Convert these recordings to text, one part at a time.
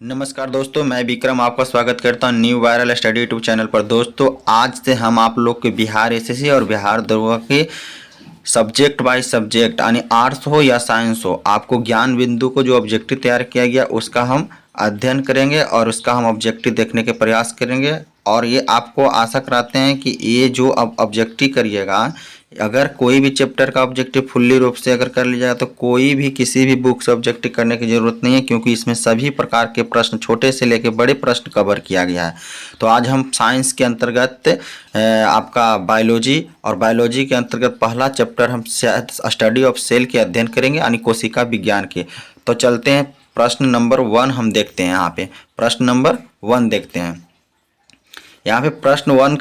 नमस्कार दोस्तों, मैं विक्रम आपका स्वागत करता हूं new viral study YouTube channel पर। दोस्तों, आज से हम आप लोग के बिहार एसएससी और बिहार दरोगा के सब्जेक्ट बाय सब्जेक्ट यानी आर्ट्स हो या साइंस हो, आपको ज्ञान बिंदु को जो ऑब्जेक्टिव तैयार किया गया उसका हम अध्ययन करेंगे और उसका हम ऑब्जेक्टिव देखने के प्रयास करेंगे। और ये आपको आशा कराते हैं कि ये जो अब ऑब्जेक्टिव करिएगा, अगर कोई भी चैप्टर का ऑब्जेक्टिव फुल्ली रूप से अगर कर लिया जाए तो कोई भी किसी भी बुक से ऑब्जेक्टिव करने की ज़रूरत नहीं है, क्योंकि इसमें सभी प्रकार के प्रश्न छोटे से लेकर बड़े प्रश्न कवर किया गया है। तो आज हम साइंस के अंतर्गत आपका बायोलॉजी और बायोलॉजी के अंतर्गत पहला चैप्टर हम स्टडी ऑफ सेल के अध्ययन करेंगे यानी कोशिका विज्ञान के। तो चलते हैं, प्रश्न नंबर 1 हम देखते हैं। यहाँ पे प्रश्न नंबर 1 देखते हैं। यहाँ पे प्रश्न 1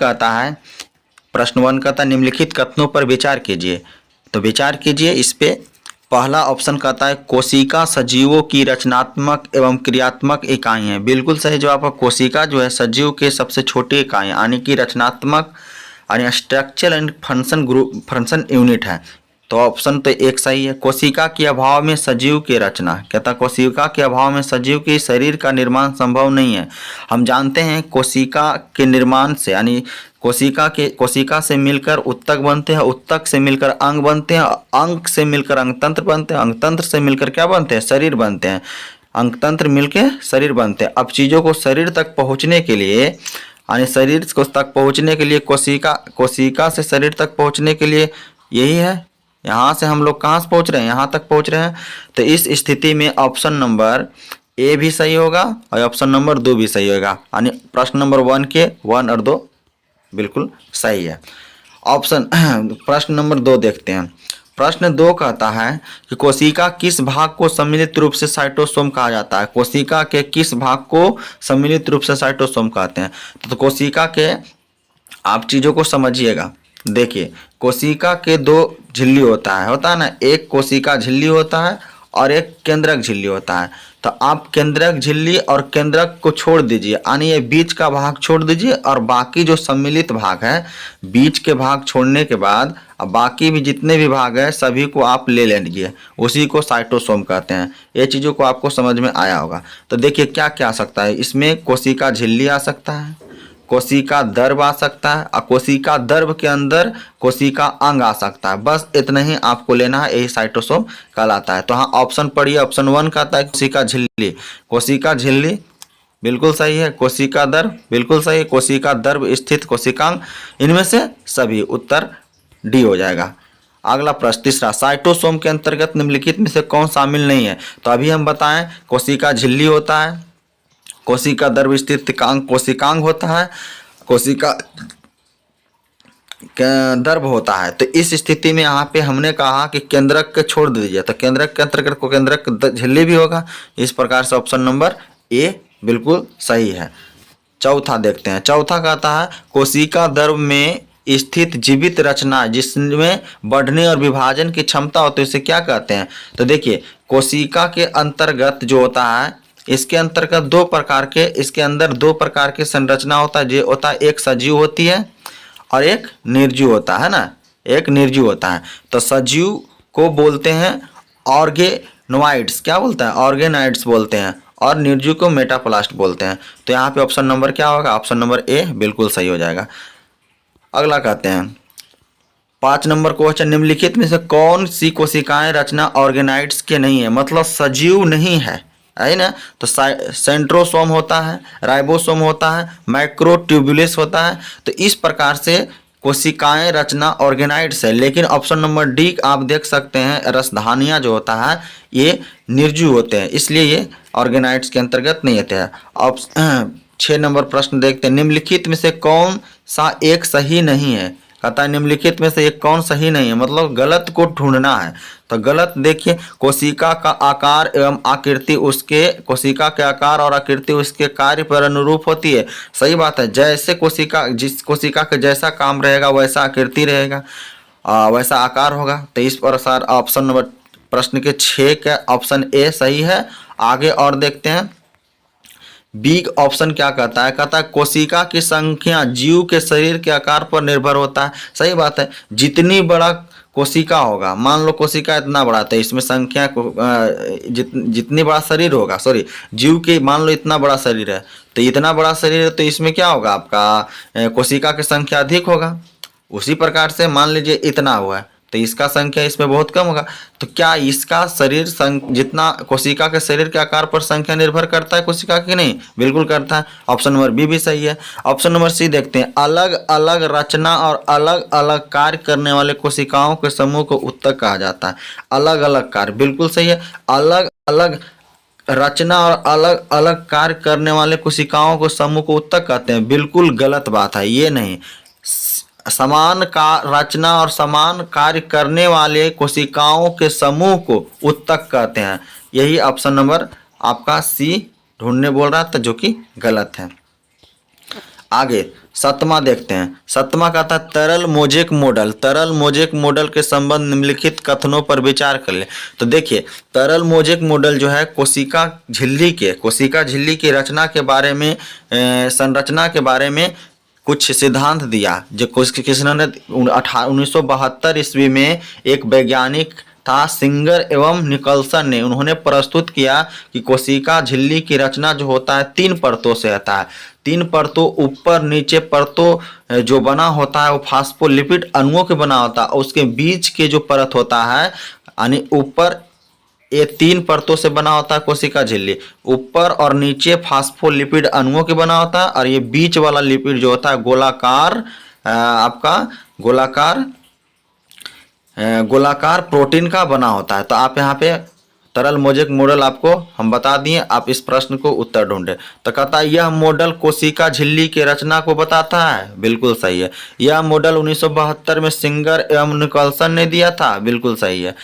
कहता है निम्नलिखित कथनों पर विचार कीजिए। तो विचार कीजिए इस पे। पहला ऑप्शन कहता है कोशिका सजीवों की रचनात्मक एवं क्रियात्मक इकाई है। बिल्कुल सही जवाब है। कोशिका जो है सजीव के सबसे छोटी इकाई यानी कि रचनात्मक यानी स्ट्रक्चर एंड फंक्शन यूनिट है। तो ऑप्शन तो एक सही है। कोशिका के अभाव में सजीव की रचना, कहता कोशिका के अभाव में सजीव के शरीर का निर्माण संभव नहीं है। हम जानते हैं कोशिका के निर्माण से यानी कोशिका से मिलकर उत्तक बनते हैं, उत्तक से मिलकर अंग बनते हैं, अंग से मिलकर अंगतंत्र बनते हैं, अंगतंत्र से मिलकर क्या बनते हैं, शरीर बनते हैं, अंगतंत्र मिलकर शरीर बनते हैं। अब चीज़ों को शरीर तक पहुँचने के लिए यानी शरीर को तक पहुँचने के लिए कोशिका से शरीर तक पहुँचने के लिए यही है। यहाँ से हम लोग कहाँ से पहुँच रहे हैं, यहाँ तक पहुँच रहे हैं। तो इस स्थिति में ऑप्शन नंबर ए भी सही होगा और ऑप्शन नंबर 2 भी सही होगा, यानी प्रश्न नंबर 1 के 1 और 2 बिल्कुल सही है। प्रश्न नंबर 2 देखते हैं। प्रश्न 2 कहता है कि कोशिका किस भाग को सम्मिलित रूप से साइटोसोम कहा जाता है। कोशिका के किस भाग को सम्मिलित रूप से साइटोसोम कहते हैं। तो कोशिका के आप चीज़ों को समझिएगा। देखिए, कोशिका के 2 झिल्ली होता है ना, एक कोशिका झिल्ली होता है और एक केंद्रक झिल्ली होता है। तो आप केंद्रक झिल्ली और केंद्रक को छोड़ दीजिए यानी ये बीच का भाग छोड़ दीजिए और बाकी जो सम्मिलित भाग है, बीच के भाग छोड़ने के बाद अब बाकी भी जितने भी भाग है सभी को आप ले लेंगे, उसी को साइटोसोम कहते हैं। ये चीज़ों को आपको समझ में आया होगा। तो देखिए क्या क्या आ सकता है इसमें। कोशिका झिल्ली आ सकता है, कोशिका दर्भ आ सकता है और कोशिका दर्भ के अंदर कोशिका अंग आ सकता है। बस इतना ही आपको लेना है, यही साइटोसोम कहलाता है। तो हाँ, ऑप्शन पढ़िए। ऑप्शन 1 कहता है कोशिका झिल्ली। कोशिका झिल्ली बिल्कुल सही है। कोशिका दर्भ बिल्कुल सही है। कोशिका दर्भ स्थित कोशिकांग, इनमें से सभी उत्तर डी हो जाएगा। अगला प्रश्न तीसरा, साइटोसोम के अंतर्गत निम्नलिखित में से कौन शामिल नहीं है। तो अभी हम बताएं, कोशिका झिल्ली होता है, कोशिका दर्भ स्थित कोशिकांग होता है, कोशिका दर्भ होता है। तो इस स्थिति में यहाँ पे हमने कहा कि केंद्रक के छोड़ दीजिए, तो केंद्रक के अंतर्गत को केंद्रक झिल्ली भी होगा। इस प्रकार से ऑप्शन नंबर ए बिल्कुल सही है। चौथा देखते हैं। चौथा कहता है कोशिका दर्भ में स्थित जीवित रचना जिसमें बढ़ने और विभाजन की क्षमता होती है, इसे क्या कहते हैं। तो देखिए, कोशिका के अंतर्गत जो होता है, इसके अंतर्गत इसके अंदर 2 प्रकार के संरचना होता है। जो होता है, एक सजीव होती है और एक निर्जीव होता है ना, एक निर्जीव होता है। तो सजीव को बोलते हैं ऑर्गेनोइड्स, क्या बोलते हैं, ऑर्गेनोइड्स बोलते हैं, और निर्जीव को मेटाप्लास्ट बोलते हैं। तो यहाँ पे ऑप्शन नंबर क्या होगा, ऑप्शन नंबर ए बिल्कुल सही हो जाएगा। अगला कहते हैं 5 नंबर क्वेश्चन, निम्नलिखित में से कौन सी कोशिकाएं रचना ऑर्गेनाइड्स के नहीं है, मतलब सजीव नहीं है ना। तो सेंट्रोसोम होता है, राइबोसोम होता है, माइक्रोट्यूबुलस होता है। तो इस प्रकार से कोशिकाएं रचना ऑर्गेनाइड्स है। लेकिन ऑप्शन नंबर डी आप देख सकते हैं, रसधानियाँ जो होता है ये निर्जीव होते हैं, इसलिए ये ऑर्गेनाइड्स के अंतर्गत नहीं होते हैं। 6 नंबर प्रश्न देखते हैं। निम्नलिखित में से कौन सा एक सही नहीं है। कहता है निम्नलिखित में से एक कौन सही नहीं है, मतलब गलत को ढूंढना है। तो गलत देखिए, कोशिका का आकार एवं आकृति कोशिका के आकार और आकृति उसके कार्य पर अनुरूप होती है। सही बात है। जैसे जिस कोशिका का जैसा काम रहेगा वैसा आकृति रहेगा, वैसा आकार होगा। तो इस प्रकार ऑप्शन नंबर प्रश्न के 6 का ऑप्शन ए सही है। आगे और देखते हैं। बी ऑप्शन क्या कहता है, कहता है कोशिका की संख्या जीव के शरीर के आकार पर निर्भर होता है। सही बात है। जितनी बड़ा कोशिका होगा, मान लो कोशिका इतना बड़ा, तो इसमें संख्या जितनी बड़ा शरीर होगा, सॉरी जीव के मान लो इतना बड़ा शरीर है, तो इतना बड़ा शरीर है तो इसमें क्या होगा आपका कोशिका की संख्या अधिक होगा। उसी प्रकार से मान लीजिए इतना हुआ है तो इसका संख्या इसमें बहुत कम होगा। तो क्या इसका शरीर जितना कोशिका के शरीर के आकार पर संख्या निर्भर करता है कोशिका की? नहीं, बिल्कुल करता है। ऑप्शन नंबर बी भी सही है। ऑप्शन नंबर सी देखते हैं, अलग अलग रचना और अलग अलग कार्य करने वाले कोशिकाओं के समूह को उत्तक कहा जाता है। अलग अलग कार्य, बिल्कुल सही है। अलग अलग रचना और अलग अलग कार्य करने वाले कोशिकाओं को समूह को उत्तक कहते हैं, बिल्कुल गलत बात है, ये नहीं। समान का रचना और समान कार्य करने वाले कोशिकाओं के समूह को उत्तक कहते हैं। यही ऑप्शन नंबर आपका सी ढूंढने बोल रहा था, जो कि गलत है। आगे सतमा देखते हैं। सतमा कहता है तरल मोजेक मॉडल। तरल मोजेक मॉडल के संबंध निम्नलिखित कथनों पर विचार कर ले। तो देखिए तरल मोजेक मॉडल जो है कोशिका झिल्ली की रचना के बारे में, संरचना के बारे में कुछ सिद्धांत दिया। जो किसने 1972 ईस्वी में एक वैज्ञानिक था सिंगर एवं निकल्सन ने, उन्होंने प्रस्तुत किया कि कोशिका झिल्ली की रचना जो होता है 3 परतों से होता है। 3 परतों ऊपर नीचे परतों जो बना होता है वो फास्फोलिपिड अणुओं के बना होता है। उसके बीच के जो परत होता है यानी ऊपर, ये 3 परतों से बना होता है कोशिका झिल्ली। ऊपर और नीचे फास्फोलिपिड अणुओं के बना होता है और ये बीच वाला लिपिड जो होता है गोलाकार, आपका गोलाकार प्रोटीन का बना होता है। तो आप यहाँ पे तरल मोजेक मॉडल आपको हम बता दिए, आप इस प्रश्न को उत्तर ढूंढे। तो कहता है यह मॉडल कोशिका झिल्ली की रचना को बताता है, बिल्कुल सही है। यह मॉडल 1972 में सिंगर एवं निकल्सन ने दिया था, बिल्कुल सही है।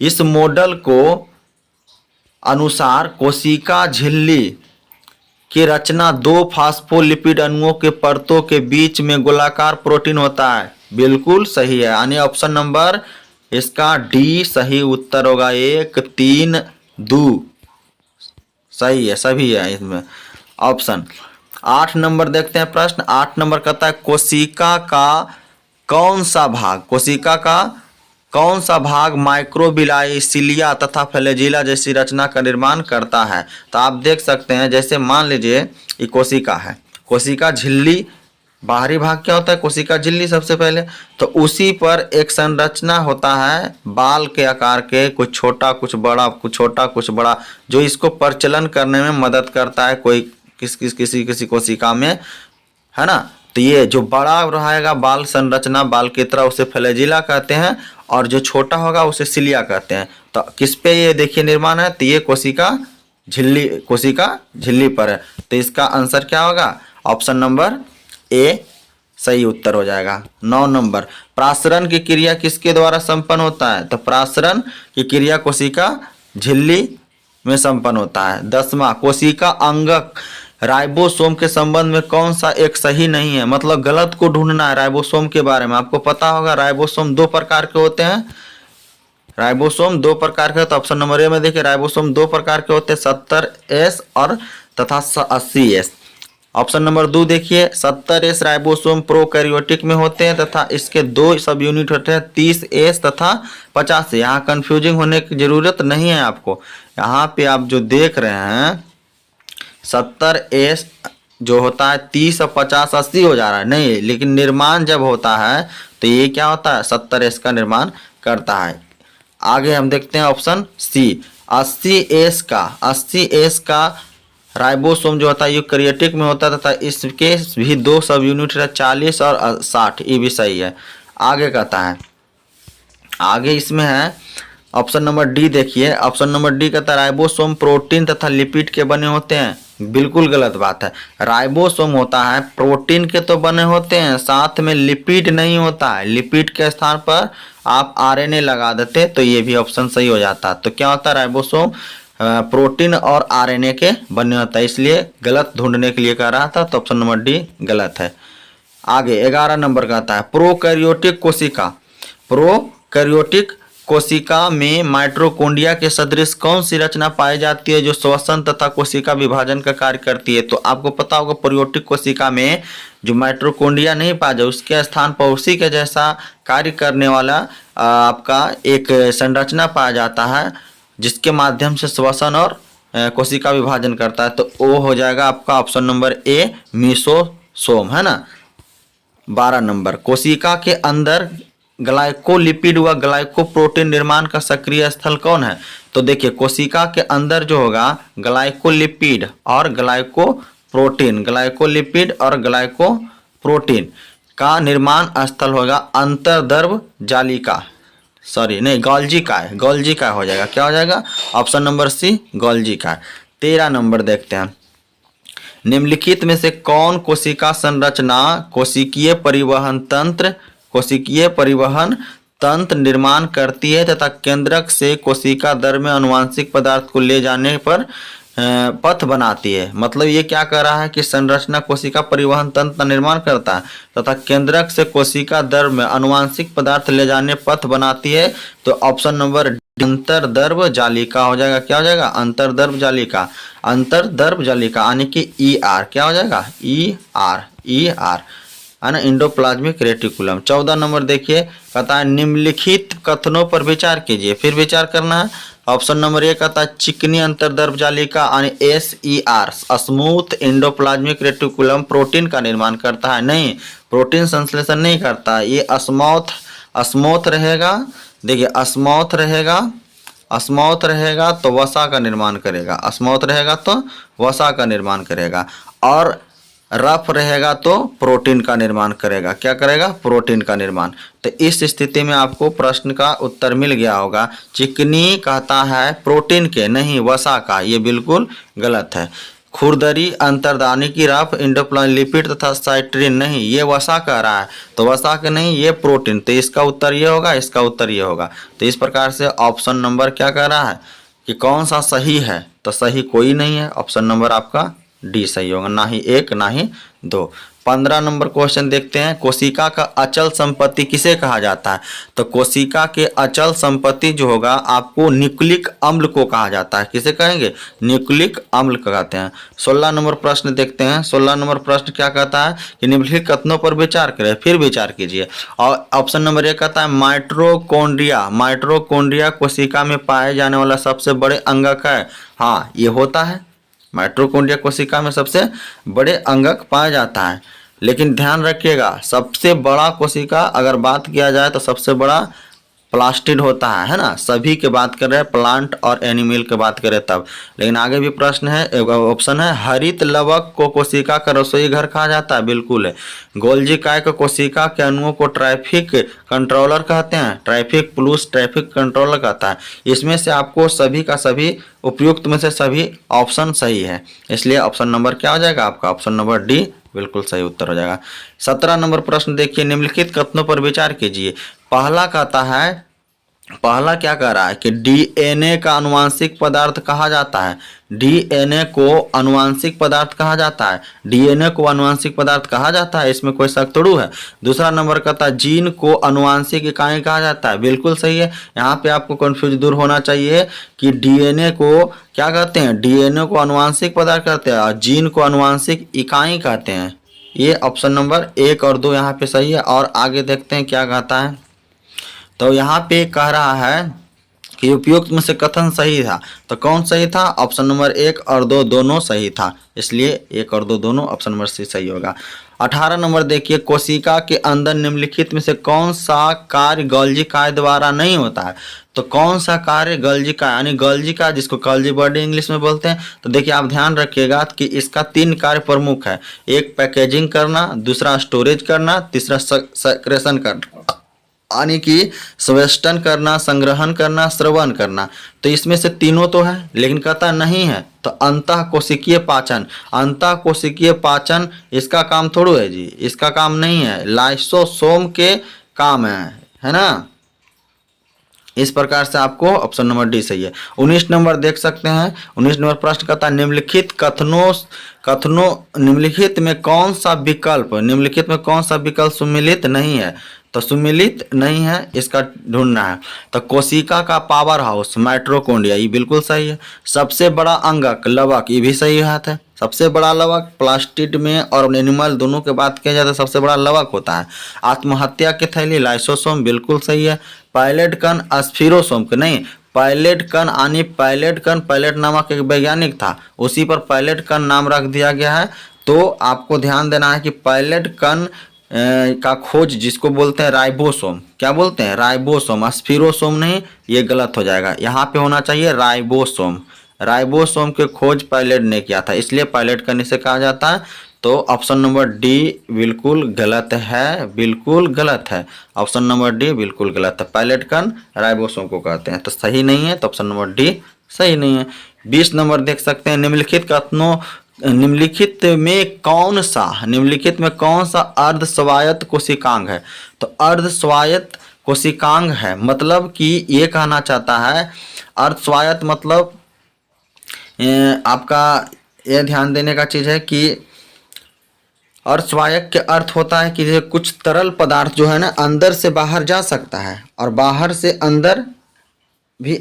इस मॉडल को अनुसार कोशिका झिल्ली की रचना 2 फास्फोलिपिड अणुओं के परतों के बीच में गोलाकार प्रोटीन होता है, बिल्कुल सही है। यानी ऑप्शन नंबर इसका डी सही उत्तर होगा। 1 3 2 सही है, सभी है इसमें ऑप्शन। 8 नंबर देखते हैं प्रश्न। 8 नंबर कहता है कोशिका का कौन सा भाग माइक्रोबिलाई, सिलिया तथा फ्लैजिला जैसी रचना का निर्माण करता है? तो आप देख सकते हैं, जैसे मान लीजिए ये कोशिका है, कोशिका झिल्ली बाहरी भाग क्या होता है? कोशिका झिल्ली सबसे पहले, तो उसी पर एक संरचना होता है बाल के आकार के, कुछ छोटा कुछ बड़ा, कुछ छोटा कुछ बड़ा, जो इसको प्रचलन करने में मदद करता है कोई किसी कोशिका में, है ना। तो ये जो बड़ा रहेगा बाल संरचना बाल की तरह उसे फ्लैजिला कहते हैं और जो छोटा होगा उसे सिलिया कहते हैं। तो किस पे ये देखिए निर्माण है? तो ये कोशिका झिल्ली पर है। तो इसका आंसर क्या होगा? ऑप्शन नंबर ए सही उत्तर हो जाएगा। 9 नंबर प्रासरण की क्रिया किसके द्वारा संपन्न होता है? तो प्रासरण की क्रिया कोशिका झिल्ली में संपन्न होता है। 10वां कोशिका अंगक राइबोसोम के संबंध में कौन सा एक सही नहीं है? मतलब गलत को ढूंढना है राइबोसोम के बारे में। आपको पता होगा राइबोसोम 2 प्रकार के होते हैं। राइबोसोम 2 प्रकार के, तो ऑप्शन नंबर ए में देखिए राइबोसोम 2 प्रकार के होते हैं, 70S और तथा 80S। ऑप्शन नंबर 2 देखिए 70S राइबोसोम प्रोकैरियोटिक में होते हैं तथा इसके 2 सब यूनिट होते हैं 30S तथा 50। यहाँ कंफ्यूजिंग होने की जरूरत नहीं है आपको। यहाँ पे आप जो देख रहे हैं 70S जो होता है 30 और 50 80 हो जा रहा है, नहीं, लेकिन निर्माण जब होता है तो ये क्या होता है? 70S का निर्माण करता है। आगे हम देखते हैं ऑप्शन सी 80S का राइबोसोम जो होता है यूकैरियोटिक में होता है तथा इसके भी 2 सब यूनिट है 40 और 60, ये भी सही है। आगे कहता है, आगे इसमें है ऑप्शन नंबर डी देखिए। ऑप्शन नंबर डी कहता है राइबोसोम प्रोटीन तथा लिपिड के बने होते हैं, बिल्कुल गलत बात है। राइबोसोम होता है प्रोटीन के तो बने होते हैं, साथ में लिपिड नहीं होता है। लिपिड के स्थान पर आप आरएनए लगा देते तो ये भी ऑप्शन सही हो जाता। तो क्या होता है? राइबोसोम प्रोटीन और आरएनए के बने होता है, इसलिए गलत ढूंढने के लिए कह रहा था, तो ऑप्शन नंबर डी गलत है। आगे 11 नंबर कहता है प्रोकैरियोटिक कोशिका में माइटोकॉन्ड्रिया के सदृश कौन सी रचना पाई जाती है जो श्वसन तथा कोशिका विभाजन का कार्य करती है? तो आपको पता होगा प्रोकैरियोटिक कोशिका में जो माइटोकॉन्ड्रिया नहीं पाया जाए उसके स्थान पर उसी के जैसा कार्य करने वाला आपका एक संरचना पाया जाता है जिसके माध्यम से श्वसन और कोशिका विभाजन करता है। तो वो हो जाएगा आपका ऑप्शन नंबर ए मीसोसोम, है ना। 12 नंबर, कोशिका के अंदर ग्लाइकोलिपिड व ग्लाइकोप्रोटीन निर्माण का सक्रिय स्थल कौन है? तो देखिए कोशिका के अंदर जो होगा ग्लाइकोलिपिड और ग्लाइकोप्रोटीन, ग्लाइकोलिपिड और ग्लाइकोप्रोटीन का निर्माण स्थल होगा अंतर्दर्भ जालिका, सॉरी नहीं गोल्जी का है, गोल्जी का हो जाएगा। क्या हो जाएगा? ऑप्शन नंबर सी गोल्जी का। 13 नंबर देखते हैं, निम्नलिखित में से कौन कोशिका संरचना कोशिकीय परिवहन तंत्र निर्माण करती है तथा केंद्रक से कोशिका दर में आनुवंशिक पदार्थ को ले जाने पर पथ बनाती है? मतलब ये क्या कर रहा है कि संरचना कोशिका परिवहन तंत्र का निर्माण करता है तथा केंद्रक से कोशिका दर में आनुवंशिक पदार्थ ले जाने पथ बनाती है। तो ऑप्शन नंबर अंतर्दर्भ जालिका हो जाएगा। क्या हो जाएगा? अंतर्दर्भ जालिका, अंतर्दर्भ जालिका यानी कि ER। क्या हो जाएगा? ER है ना, इंडोप्लाज्मिक रेटिकुलम। 14 नंबर देखिए, कहता है निम्नलिखित कथनों पर विचार कीजिए। फिर विचार करना है। ऑप्शन नंबर ए कहता है चिकनी अंतर्दर्भ जालिका यानी SER smooth endoplasmic reticulum protein का निर्माण करता है। नहीं, प्रोटीन संश्लेषण नहीं करता, ये अस्मौथ रहेगा। देखिए अस्मौथ रहेगा तो वसा का निर्माण करेगा, अस्मौथ रहेगा तो वसा का निर्माण करेगा, और रफ रहेगा तो प्रोटीन का निर्माण करेगा। क्या करेगा? प्रोटीन का निर्माण। तो इस स्थिति में आपको प्रश्न का उत्तर मिल गया होगा। चिकनी कहता है प्रोटीन के, नहीं वसा का, ये बिल्कुल गलत है। खुरदरी अंतर्दानी की रफ इंडोप्लाज्मिक तथा साइट्रिन, नहीं ये वसा कह रहा है, तो वसा के नहीं, ये प्रोटीन। तो इसका उत्तर ये होगा, इसका उत्तर ये होगा। तो इस प्रकार से ऑप्शन नंबर क्या कह रहा है कि कौन सा सही है? तो सही कोई नहीं है, ऑप्शन नंबर आपका डी सही होगा, ना ही 1 ना ही 2। 15 नंबर क्वेश्चन देखते हैं, कोशिका का अचल संपत्ति किसे कहा जाता है? तो कोशिका के अचल संपत्ति जो होगा आपको न्यूक्लिक अम्ल को कहा जाता है। किसे कहेंगे? न्यूक्लिक अम्ल कहते हैं। 16 नंबर प्रश्न देखते हैं। 16 नंबर प्रश्न क्या कहता है कि निम्नलिखित कथनों पर विचार करें। फिर विचार कीजिए। और ऑप्शन नंबर ए कहता है माइटोकॉन्ड्रिया कोशिका में पाए जाने वाला सबसे बड़े अंगक है। हाँ, ये होता है, माइटोकॉन्ड्रिया कोशिका में सबसे बड़े अंगक पाया जाता है। लेकिन ध्यान रखिएगा, सबसे बड़ा कोशिका अगर बात किया जाए तो सबसे बड़ा प्लास्टिड होता है ना। सभी के बात कर रहे हैं, प्लांट और एनिमल के बात करें तब। लेकिन आगे भी प्रश्न है, ऑप्शन है हरित लवक को कोशिका का रसोई घर कहा जाता है, बिल्कुल है। गोल्जी काय को कोशिका के अणुओं को ट्रैफिक कंट्रोलर कहते हैं, ट्रैफिक पुलिस ट्रैफिक कंट्रोलर कहता है। इसमें से आपको सभी का सभी उपयुक्त में से सभी ऑप्शन सही है, इसलिए ऑप्शन नंबर क्या हो जाएगा आपका? ऑप्शन नंबर डी बिल्कुल सही उत्तर हो जाएगा। 17 नंबर प्रश्न देखिए, निम्नलिखित कथनों पर विचार कीजिए। पहला कहता है, पहला क्या कह रहा है कि DNA का आनुवांशिक पदार्थ कहा जाता है। DNA को आनुवांशिक पदार्थ कहा जाता है, DNA को आनुवांशिक पदार्थ कहा जाता है, इसमें कोई शक थोड़ी है। दूसरा नंबर कहता है जीन को आनुवांशिक इकाई कहा जाता है, बिल्कुल सही है। यहाँ पे आपको कंफ्यूज दूर होना चाहिए कि DNA को क्या कहते हैं? DNA को आनुवांशिक पदार्थ कहते हैं और जीन को आनुवांशिक इकाई कहते हैं। ये ऑप्शन नंबर 1 और 2 यहाँ पे सही है। और आगे देखते हैं क्या कहता है। तो यहाँ पे कह रहा है कि उपयुक्त में से कथन सही था, तो कौन सही था? ऑप्शन नंबर 1 और 2 दोनों सही था, इसलिए 1 और 2 दोनों ऑप्शन नंबर सी सही होगा। 18 नंबर देखिए, कोशिका के अंदर निम्नलिखित में से कौन सा कार्य गोल्जी काय द्वारा नहीं होता है? तो कौन सा कार्य गोल्जी काय यानी गोल्जी काय जिसको गोल्जी बॉडी इंग्लिश में बोलते हैं। तो देखिए आप ध्यान रखिएगा कि इसका 3 कार्य प्रमुख है। एक पैकेजिंग करना, दूसरा स्टोरेज करना, तीसरा सेक्रेशन करना, यानी कि स्वेष्टन करना, संग्रहण करना, श्रवण करना। तो इसमें से तीनों तो है, लेकिन कहता नहीं है। तो अंतः कोशिकीय पाचन, अंतः कोशिकीय पाचन इसका काम थोड़ो है जी, इसका काम नहीं है, लाइसोसोम के काम है ना। इस प्रकार से आपको ऑप्शन नंबर डी सही है। 19 नंबर देख सकते हैं। 19 नंबर प्रश्न कहता है निम्नलिखित निम्नलिखित में कौन सा विकल्प सम्मिलित नहीं है? तो सुमिलित नहीं है, इसका ढूंढना है। तो कोशिका का पावर हाउस माइटोकॉन्ड्रिया, ये बिल्कुल सही है। सबसे बड़ा अंगक लवक, ये भी सही बात है। सबसे बड़ा लवक प्लास्टिड में और एनिमल दोनों के बात किया जाए तो सबसे बड़ा लवक होता है। आत्महत्या की थैली लाइसोसोम, बिल्कुल सही है। पायलट कण स्फीरोसोम के नहीं, पायलट कण यानी पायलट नामक एक वैज्ञानिक था, उसी पर पायलट कण नाम रख दिया गया है। तो आपको ध्यान देना है कि पायलट कण का खोज जिसको बोलते हैं राइबोसोम, क्या बोलते हैं, राइबोसोम, स्फीरोसोम नहीं, ये गलत हो जाएगा। यहाँ पे होना चाहिए राइबोसोम। राइबोसोम के खोज पायलट ने किया था, इसलिए पायलट कण इसे कहा जाता है। तो ऑप्शन नंबर डी बिल्कुल गलत है, बिल्कुल गलत है। ऑप्शन नंबर डी बिल्कुल गलत है। पायलट कण राइबोसोम को कहते हैं, तो सही नहीं है। तो ऑप्शन नंबर डी सही नहीं है। 20 नंबर देख सकते हैं, निम्नलिखित में कौन सा अर्ध स्वायत्त कोशिकांग है। तो अर्ध स्वायत्त कोशिकांग है मतलब कि ये कहना चाहता है, अर्ध स्वायत्त मतलब आपका ये ध्यान देने का चीज़ है कि अर्धस्वायक के अर्थ होता है कि कुछ तरल पदार्थ जो है ना अंदर से बाहर जा सकता है और बाहर से अंदर भी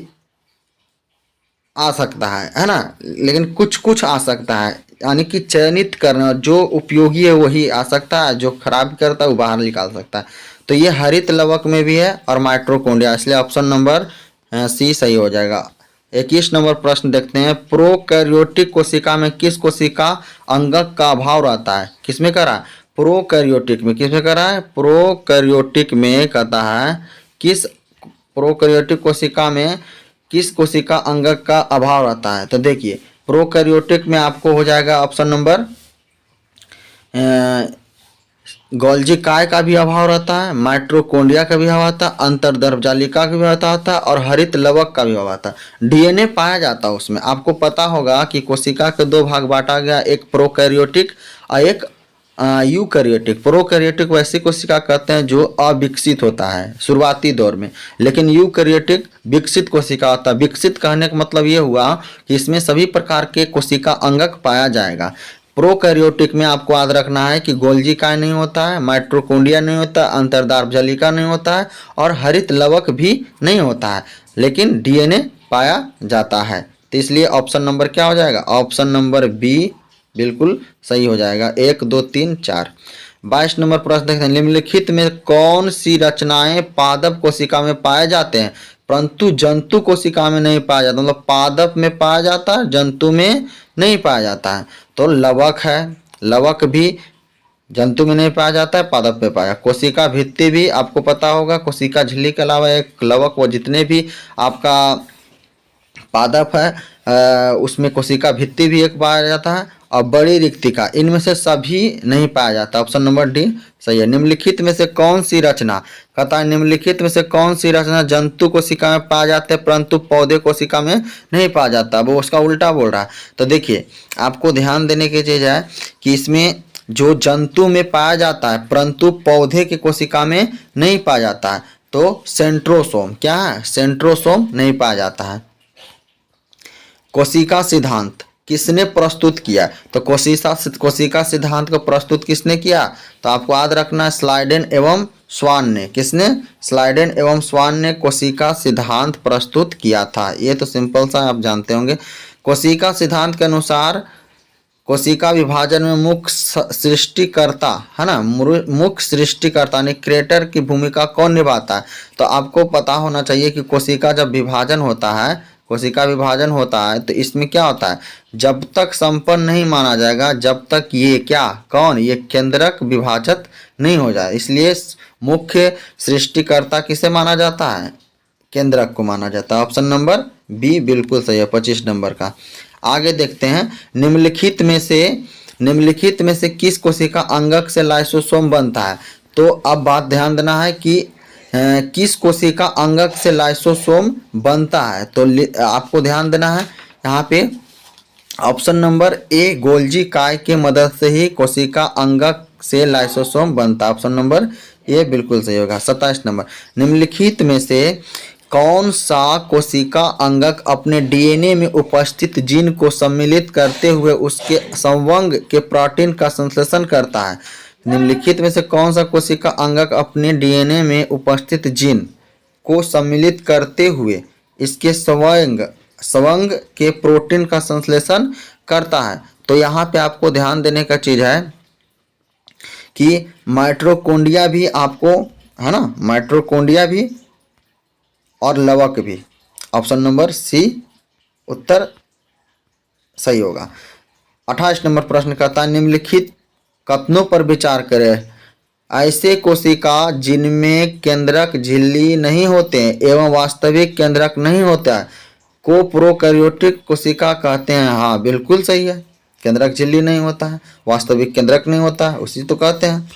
आ सकता है ना, लेकिन कुछ कुछ आ सकता है, यानी कि चयनित करना, जो उपयोगी है वही आ सकता है, जो खराब करता है वो बाहर निकाल सकता है। तो ये हरित लवक में भी है और माइटोकॉन्ड्रिया, इसलिए ऑप्शन नंबर सी सही हो जाएगा। 21 नंबर प्रश्न देखते हैं, प्रोकैरियोटिक कोशिका में किस कोशिका अंगक का अभाव रहता है। किसमें करा, प्रोकैरियोटिक में, किसमें करा है, प्रोकैरियोटिक में कहता है किस प्रोकैरियोटिक कोशिका में किस कोशिका अंगक का अभाव रहता है। तो देखिए प्रोकैरियोटिक में आपको हो जाएगा ऑप्शन नंबर गोल्जी काय का भी अभाव रहता है, माइटोकॉन्ड्रिया का भी अभाव रहता है, अंतर्दर्भजालिका का भी होता है और हरित लवक का भी अभाव रहता है। डीएनए पाया जाता है उसमें। आपको पता होगा कि कोशिका के दो भाग बांटा गया, एक प्रोकैरियोटिक और एक यूकैरियोटिक। प्रोकैरियोटिक वैसी कोशिका कहते हैं जो अविकसित होता है शुरुआती दौर में, लेकिन यूकैरियोटिक विकसित कोशिका होता है। विकसित कहने का मतलब ये हुआ कि इसमें सभी प्रकार के कोशिका अंगक पाया जाएगा। प्रोकैरियोटिक में आपको याद रखना है कि गोल्जी काय नहीं होता है, माइटोकॉन्ड्रिया नहीं होता, अंतर्दर्भजालिका नहीं होता है और हरित लवक भी नहीं होता है, लेकिन डीएनए पाया जाता है। तो इसलिए ऑप्शन नंबर क्या हो जाएगा, ऑप्शन नंबर बी बिल्कुल सही हो जाएगा। 1 2 3 4। 22 नंबर प्रश्न देखते हैं, निम्नलिखित में कौन सी रचनाएं पादप कोशिका में पाए जाते हैं परंतु जंतु कोशिका में नहीं पाया जाता। मतलब पादप में पाया जाता है, जंतु में नहीं पाया जाता है। तो लवक है, लवक भी जंतु में नहीं पाया जाता है, पादप में पाया। कोशिका भित्ति भी आपको पता होगा, कोशिका झिल्ली के अलावा एक लवक, वो जितने भी आपका पादप है उसमें कोशिका भित्ति भी एक पाया जाता है और बड़ी रिक्तिका, इनमें से सभी नहीं पाया जाता। ऑप्शन नंबर डी सही है। निम्नलिखित में से कौन सी रचना, कहता है निम्नलिखित में से कौन सी रचना जंतु कोशिका में पाया जाते हैं परंतु पौधे कोशिका में नहीं पाया जाता, वो उसका उल्टा बोल रहा है। तो देखिए आपको ध्यान देने की चीज़ है कि इसमें जो जंतु में पाया जाता है परंतु पौधे की कोशिका में नहीं पाया जाता है, तो सेंट्रोसोम, क्या है, सेंट्रोसोम नहीं पाया जाता है। कोशिका सिद्धांत किसने प्रस्तुत किया, तो कोशिका सिद्धांत को प्रस्तुत किसने किया, तो आपको याद रखना है स्लाइडेन एवं स्वान ने। किसने, स्लाइडेन एवं स्वान ने कोशिका सिद्धांत प्रस्तुत किया था। ये तो सिंपल सा आप जानते होंगे। कोशिका सिद्धांत के अनुसार कोशिका विभाजन में मुख्य सृष्टिकर्ता है ना, मुख्य सृष्टिकर्ता ने क्रिएटर की भूमिका कौन निभाता है। तो आपको पता होना चाहिए कि कोशिका जब विभाजन होता है, कोशिका विभाजन होता है तो इसमें क्या होता है, जब तक संपन्न नहीं माना जाएगा जब तक ये क्या, कौन, ये केंद्रक विभाजक नहीं हो जाए। इसलिए मुख्य सृष्टिकर्ता किसे माना जाता है, केंद्रक को माना जाता है। ऑप्शन नंबर बी बिल्कुल सही है 25 नंबर का। आगे देखते हैं, निम्नलिखित में से किस कोशिका अंगक से लाइसोसोम बनता है। तो अब बात ध्यान देना है कि किस कोशिका अंगक से लाइसोसोम बनता है। तो आपको ध्यान देना है यहाँ पे ऑप्शन नंबर ए गोल्जी काय के मदद से ही कोशिका अंगक से लाइसोसोम बनता है। ऑप्शन नंबर ए बिल्कुल सही होगा। 27 नंबर, निम्नलिखित में से कौन सा कोशिका अंगक अपने डीएनए में उपस्थित जीन को सम्मिलित करते हुए उसके संवंग के प्रोटीन का संश्लेषण करता है। निम्नलिखित में से कौन सा कोशिका अंगक अपने डीएनए में उपस्थित जीन को सम्मिलित करते हुए इसके स्वयं के प्रोटीन का संश्लेषण करता है? तो यहाँ पे आपको ध्यान देने का चीज है कि माइटोकॉन्ड्रिया भी आपको, है ना, माइटोकॉन्ड्रिया भी और लवक भी। ऑप्शन नंबर सी उत्तर सही होगा। 28 नंबर प्रश्न कहता है निम्नलिखित कथनों पर विचार करें। ऐसे कोशिका जिनमें केंद्रक झिल्ली नहीं होते हैं एवं वास्तविक केंद्रक नहीं होता है को प्रोकैरियोटिक कोशिका कहते हैं। हाँ बिल्कुल सही है, केंद्रक झिल्ली नहीं होता है, वास्तविक केंद्रक नहीं होता है, उसी तो कहते हैं।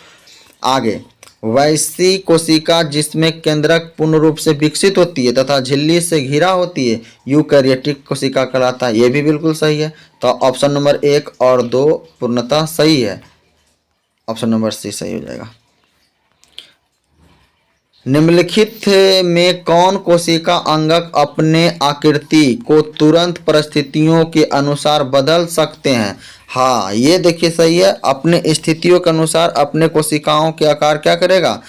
आगे, वैसी कोशिका जिसमें केंद्रक पूर्ण रूप से विकसित होती है तथा झिल्ली से घिरा होती है यूकैरियोटिक कोशिका कहलाता है। ये भी बिल्कुल सही है। तो ऑप्शन नंबर 1 और 2 पूर्णतः सही है। ऑप्शन नंबर सी सही हो जाएगा। निम्नलिखित में कौन कोशिका अंगक अपने आकृति को तुरंत परिस्थितियों के अनुसार बदल सकते हैं? हाँ ये देखिए सही है, अपने स्थितियों के अनुसार अपने कोशिकाओं के आकार क्या करेगा,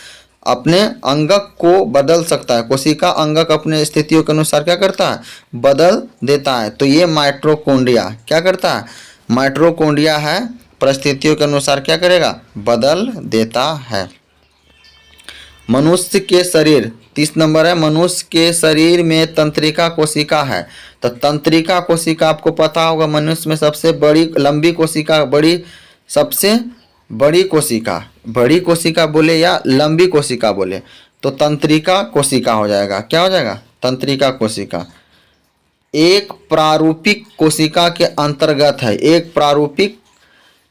अपने अंगक को बदल सकता है। कोशिका अंगक अपने स्थितियों के अनुसार क्या करता है, बदल देता है। तो ये माइटोकॉन्ड्रिया क्या करता है, माइटोकॉन्ड्रिया है, परिस्थितियों के अनुसार क्या करेगा, बदल देता है। मनुष्य के शरीर 30 नंबर है, मनुष्य के शरीर में तंत्रिका कोशिका है। तो तंत्रिका कोशिका आपको पता होगा मनुष्य में सबसे बड़ी लंबी कोशिका, सबसे बड़ी कोशिका बोले या लंबी कोशिका बोले तो तंत्रिका कोशिका हो जाएगा। क्या हो जाएगा, तंत्रिका कोशिका। एक प्रारूपिक कोशिका के अंतर्गत है, एक प्रारूपिक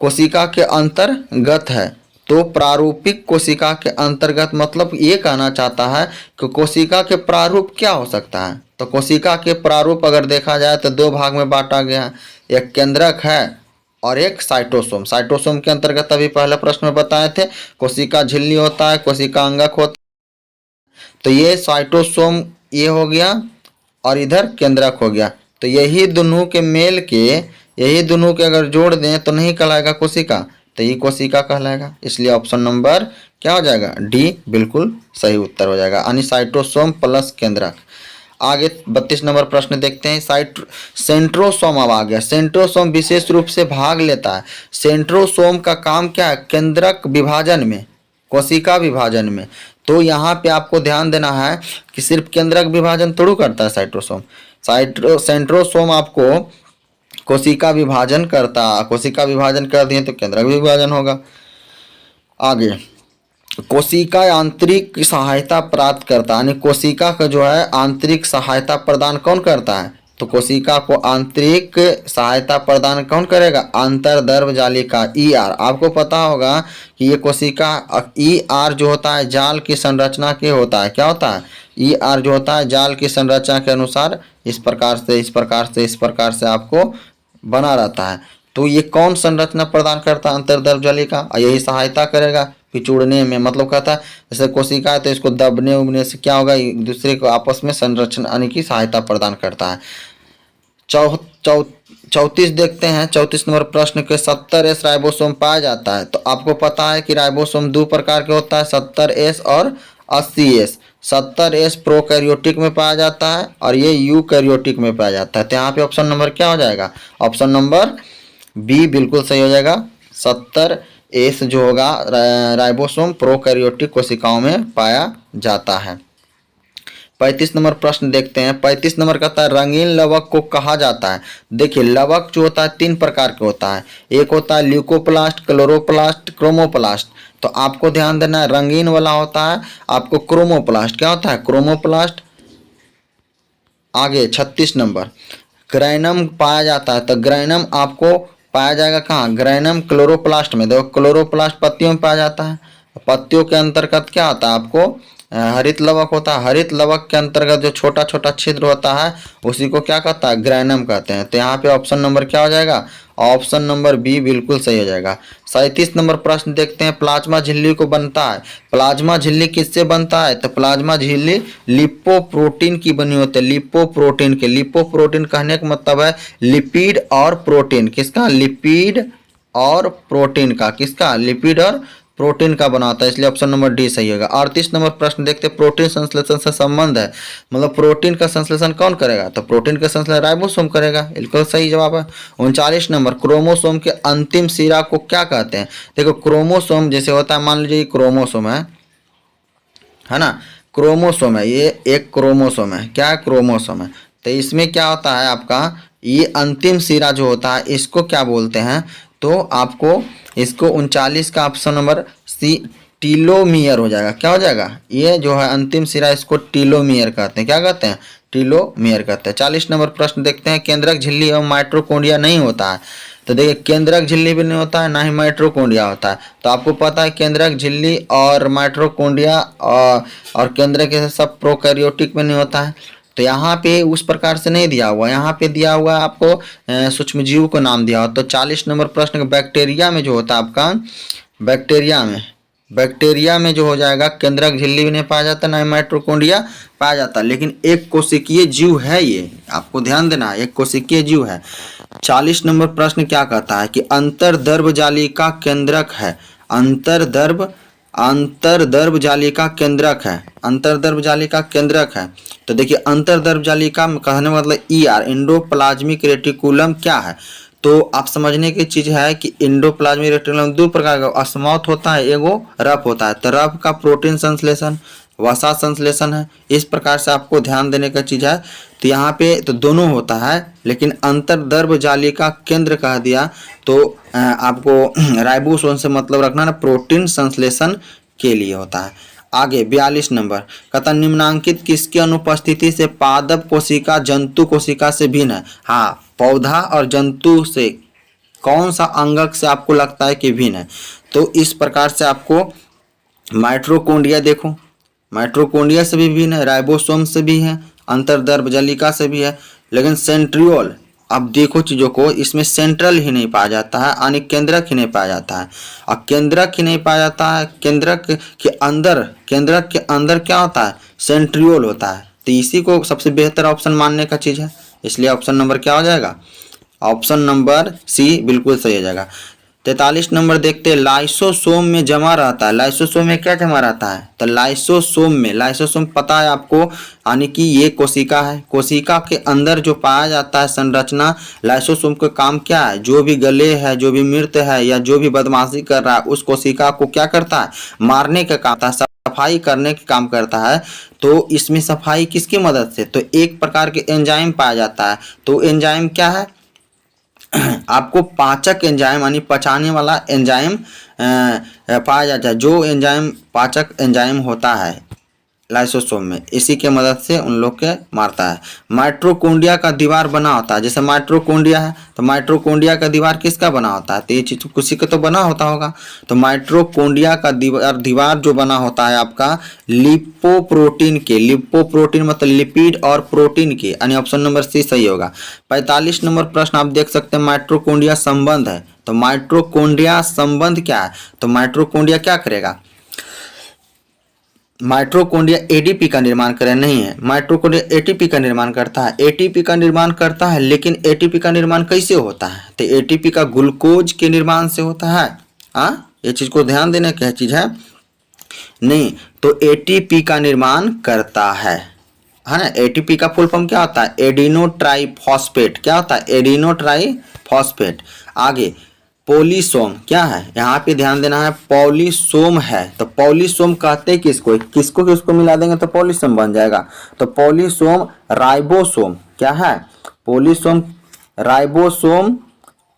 कोशिका के अंतर्गत है। तो प्रारूपिक कोशिका के अंतर्गत मतलब ये कहना चाहता है कि कोशिका के प्रारूप क्या हो सकता है। तो कोशिका के प्रारूप अगर देखा जाए तो 2 भाग में बांटा गया है, एक केंद्रक है और एक साइटोसोम। साइटोसोम के अंतर्गत अभी पहले प्रश्न में बताए थे कोशिका झिल्ली होता है, कोशिका अंगक होता है। तो ये साइटोसोम ये हो गया और इधर केंद्रक हो गया। तो यही दोनों के मेल के, यही दोनों के अगर जोड़ दें तो नहीं कहलाएगा कोशिका, तो ये कोशिका कहलाएगा। इसलिए ऑप्शन नंबर क्या हो जाएगा, डी बिल्कुल सही उत्तर हो जाएगा, यानी साइटोसोम प्लस केंद्रक। आगे 32 नंबर प्रश्न देखते हैं। सेंट्रोसोम अब आ गया। सेंट्रोसोम विशेष रूप से भाग लेता है। सेंट्रोसोम का काम क्या है, केंद्रक विभाजन में, कोशिका विभाजन में। तो यहाँ पे आपको ध्यान देना है कि सिर्फ केंद्रक विभाजन थोड़ा करता है साइटोसोम। सेंट्रोसोम आपको कोशिका विभाजन करता, कोशिका विभाजन कर दिए तो केंद्रक विभाजन होगा। आगे, कोशिका आंतरिक सहायता प्राप्त करता है, यानी कोशिका का जो है आंतरिक सहायता प्रदान कौन करता है, तो कोशिका को आंतरिक सहायता प्रदान कौन करेगा, अंतर्दर्भ जालिका ER। आपको पता होगा कि ये कोशिका ER जो होता है जाल की संरचना के होता है, क्या होता है, ER जो होता है जाल की संरचना के अनुसार इस प्रकार से इस प्रकार से इस प्रकार से आपको बना रहता है। तो ये कौन संरचना प्रदान करता है, अंतर्दर्भ जालिका, और यही सहायता करेगा पिछुड़ने में। मतलब कहता है जैसे कोशिका है तो इसको दबने उबने से क्या होगा, एक दूसरे को आपस में संरक्षण आने की सहायता प्रदान करता है। 34 देखते हैं। 34 नंबर प्रश्न के 70S राइबोसोम पाया जाता है। तो आपको पता है कि राइबोसोम 2 प्रकार के होता है, 70S और 80S। 70S प्रोकैरियोटिक में पाया जाता है और ये यूकैरियोटिक में पाया जाता है। तो यहाँ पे ऑप्शन नंबर क्या हो जाएगा, ऑप्शन नंबर बी बिल्कुल सही हो जाएगा। 70S जो होगा राइबोसोम प्रोकैरियोटिक कोशिकाओं में पाया जाता है। 35 नंबर प्रश्न देखते हैं। 35 नंबर कहता है रंगीन लवक को कहा जाता है। देखिए लवक जो होता है 3 प्रकार के होता है, एक होता है ल्यूकोप्लास्ट, क्लोरोप्लास्ट, क्रोमोप्लास्ट। तो आपको ध्यान देना है रंगीन वाला होता है आपको क्रोमोप्लास्ट। क्या होता है, क्रोमोप्लास्ट। आगे 36 नंबर ग्रैनम पाया जाता है। तो ग्रैनम आपको पाया जाएगा कहाँ, ग्रैनम क्लोरोप्लास्ट में। देखो क्लोरोप्लास्ट पत्तियों में पाया जाता है, पत्तियों के अंतर्गत क्या होता है आपको हरित लवक होता है। हरित लवक के अंतर्गत जो छोटा छोटा छिद्र होता है उसी को क्या कहता है, ग्रैनम कहते हैं। तो यहाँ पे ऑप्शन नंबर क्या हो जाएगा, ऑप्शन नंबर बी बिल्कुल सही हो जाएगा। 37 नंबर प्रश्न देखते हैं। प्लाज्मा झिल्ली को बनता है। प्लाज्मा झिल्ली किससे बनता है, तो प्लाज्मा झिल्ली लिपोप्रोटीन की बनी होती है, लिपोप्रोटीन के। लिपोप्रोटीन कहने का मतलब है लिपिड और प्रोटीन। किसका, लिपिड और प्रोटीन का। किसका, लिपिड और प्रोटीन का बना होता है, इसलिए ऑप्शन नंबर डी सही होगा। 38 नंबर प्रश्न देखते हैं, प्रोटीन संश्लेषण से संबंध है, मतलब प्रोटीन का संश्लेषण कौन करेगा, तो प्रोटीन का संश्लेषण राइबोसोम करेगा, बिल्कुल सही जवाब है। 39 नंबर, क्रोमोसोम के अंतिम सिरा को क्या कहते हैं। देखो क्रोमोसोम जैसे होता है, मान लीजिए क्रोमोसोम है ना, क्रोमोसोम है, ये एक क्रोमोसोम है, क्या है, क्रोमोसोम है। तो इसमें क्या होता है आपका, ये अंतिम सिरा जो होता है इसको क्या बोलते हैं, तो आपको इसको 39 का ऑप्शन नंबर सी टीलोमियर हो जाएगा। क्या हो जाएगा, ये जो है अंतिम सिरा इसको टीलोमियर कहते हैं, क्या कहते हैं, टीलोमियर कहते हैं। 40 नंबर प्रश्न देखते हैं, केंद्रक झिल्ली एवं माइटोकॉन्ड्रिया नहीं होता है। तो देखिए केंद्रक झिल्ली भी नहीं होता है, ना ही माइटोकॉन्ड्रिया होता है। तो आपको पता है केंद्रक झिल्ली और माइटोकॉन्ड्रिया और केंद्रक के सब प्रोकैरियोटिक में नहीं होता है। तो यहाँ पे उस प्रकार से नहीं दिया हुआ, यहाँ पे दिया हुआ है आपको सूक्ष्मजीव को नाम दिया हुआ। तो 40 नंबर प्रश्न, बैक्टीरिया में जो होता है आपका, बैक्टीरिया में जो हो जाएगा, केंद्रक झिल्ली भी नहीं पाया जाता, ना ही माइटोकॉन्ड्रिया पाया जाता, लेकिन एक कोशिकीय जीव है ये, आपको ध्यान देना है, एक कोशिकीय जीव है। 40 नंबर प्रश्न क्या कहता है कि अंतर्दर्भ जालिका केंद्रक है, अंतर्दर्भ जालिका केंद्रक है, अंतर्दर्भ जालिका केंद्रक है। तो देखिए अंतर्दर्भ जालिका में कहने का मतलब ER एंडोप्लाज्मिक रेटिकुलम क्या है। तो आप समझने की चीज है कि एंडोप्लाज्मिक रेटिकुलम दो प्रकार का, अस्मौथ होता है, एगो रफ होता है। तो रफ का प्रोटीन संश्लेषण, वसा संश्लेषण है, इस प्रकार से आपको ध्यान देने का चीज है। तो यहाँ पे तो दोनों होता है, लेकिन अंतर्दर्भ जालिका केंद्र कह दिया तो आपको राइबोसोम से मतलब रखना ना, प्रोटीन संश्लेषण के लिए होता है। आगे 42 नंबर कहता, निम्नांकित किसकी अनुपस्थिति से पादप कोशिका जंतु कोशिका से भिन्न है। हाँ, पौधा और जंतु से कौन सा अंगक से आपको लगता है कि भिन्न है। तो इस प्रकार से आपको माइटोकॉन्ड्रिया, देखो माइटोकॉन्ड्रिया से भी भिन्न है, राइबोसोम से भी है, अंतर्दर्भ जालिका से भी है, लेकिन सेंट्रियोल, अब देखो चीज़ों को, इसमें सेंट्रल ही नहीं पाया जाता है, यानी केंद्रक ही नहीं पाया जाता है। और केंद्रक ही नहीं पाया जाता है, केंद्रक के अंदर क्या होता है, सेंट्रियोल होता है। तो इसी को सबसे बेहतर ऑप्शन मानने का चीज़ है, इसलिए ऑप्शन नंबर क्या हो जाएगा, ऑप्शन नंबर सी बिल्कुल सही हो जाएगा। 43 नंबर देखते हैं, लाइसोसोम में जमा रहता है, लाइसोसोम में क्या जमा रहता है, तो लाइसोसोम पता है आपको, यानी कि ये कोशिका है, कोशिका के अंदर जो पाया जाता है संरचना, लाइसोसोम का काम क्या है, जो भी गले है, जो भी मृत है या जो भी बदमाशी कर रहा है उस कोशिका को क्या करता है, मारने का काम, सफाई करने का काम करता है। तो इसमें सफाई किसकी मदद से, तो एक प्रकार के एंजाइम पाया जाता है। तो एंजाइम क्या है, आपको पाचक एंजाइम यानी पचाने वाला एंजाइम पाया जाता है, जो एंजाइम पाचक एंजाइम होता है लाइसोसोम में, इसी के मदद से उन लोग के मारता है। माइटोकॉन्ड्रिया का दीवार बना होता है, जैसे माइटोकॉन्ड्रिया है तो माइटोकॉन्ड्रिया का दीवार किसका बना होता है, तो ये चीज किसी का तो बना होता होगा। तो माइटोकॉन्ड्रिया का दीवार जो बना होता है आपका लिपोप्रोटीन के, लिपोप्रोटीन मतलब लिपिड और प्रोटीन के, यानी ऑप्शन नंबर सी सही होगा। 45 नंबर प्रश्न आप देख सकते हैं, माइटोकॉन्ड्रिया संबंध है। तो माइटोकॉन्ड्रिया संबंध क्या है, तो माइटोकॉन्ड्रिया क्या करेगा, माइटोकॉन्ड्रिया एटीपी का निर्माण करे नहीं है, माइटोकॉन्ड्रिया एटीपी का निर्माण करता है, एटीपी का निर्माण करता है, लेकिन एटीपी का निर्माण कैसे होता है, तो एटीपी का ग्लूकोज के निर्माण से होता है। ये चीज को ध्यान देने की चीज है नहीं, तो एटीपी का निर्माण करता है ना। एटीपी का फुल फॉर्म क्या होता है, एडिनो ट्राइफॉस्फेट, क्या होता है, एडिनो ट्राइफॉस्फेट। आगे पॉलीसोम क्या है, यहाँ पे ध्यान देना है, पॉलीसोम है। तो पॉलीसोम कहते हैं किसको, किसको किसको मिला देंगे तो पॉलीसोम बन जाएगा। तो पॉलीसोम राइबोसोम क्या है, पॉलीसोम राइबोसोम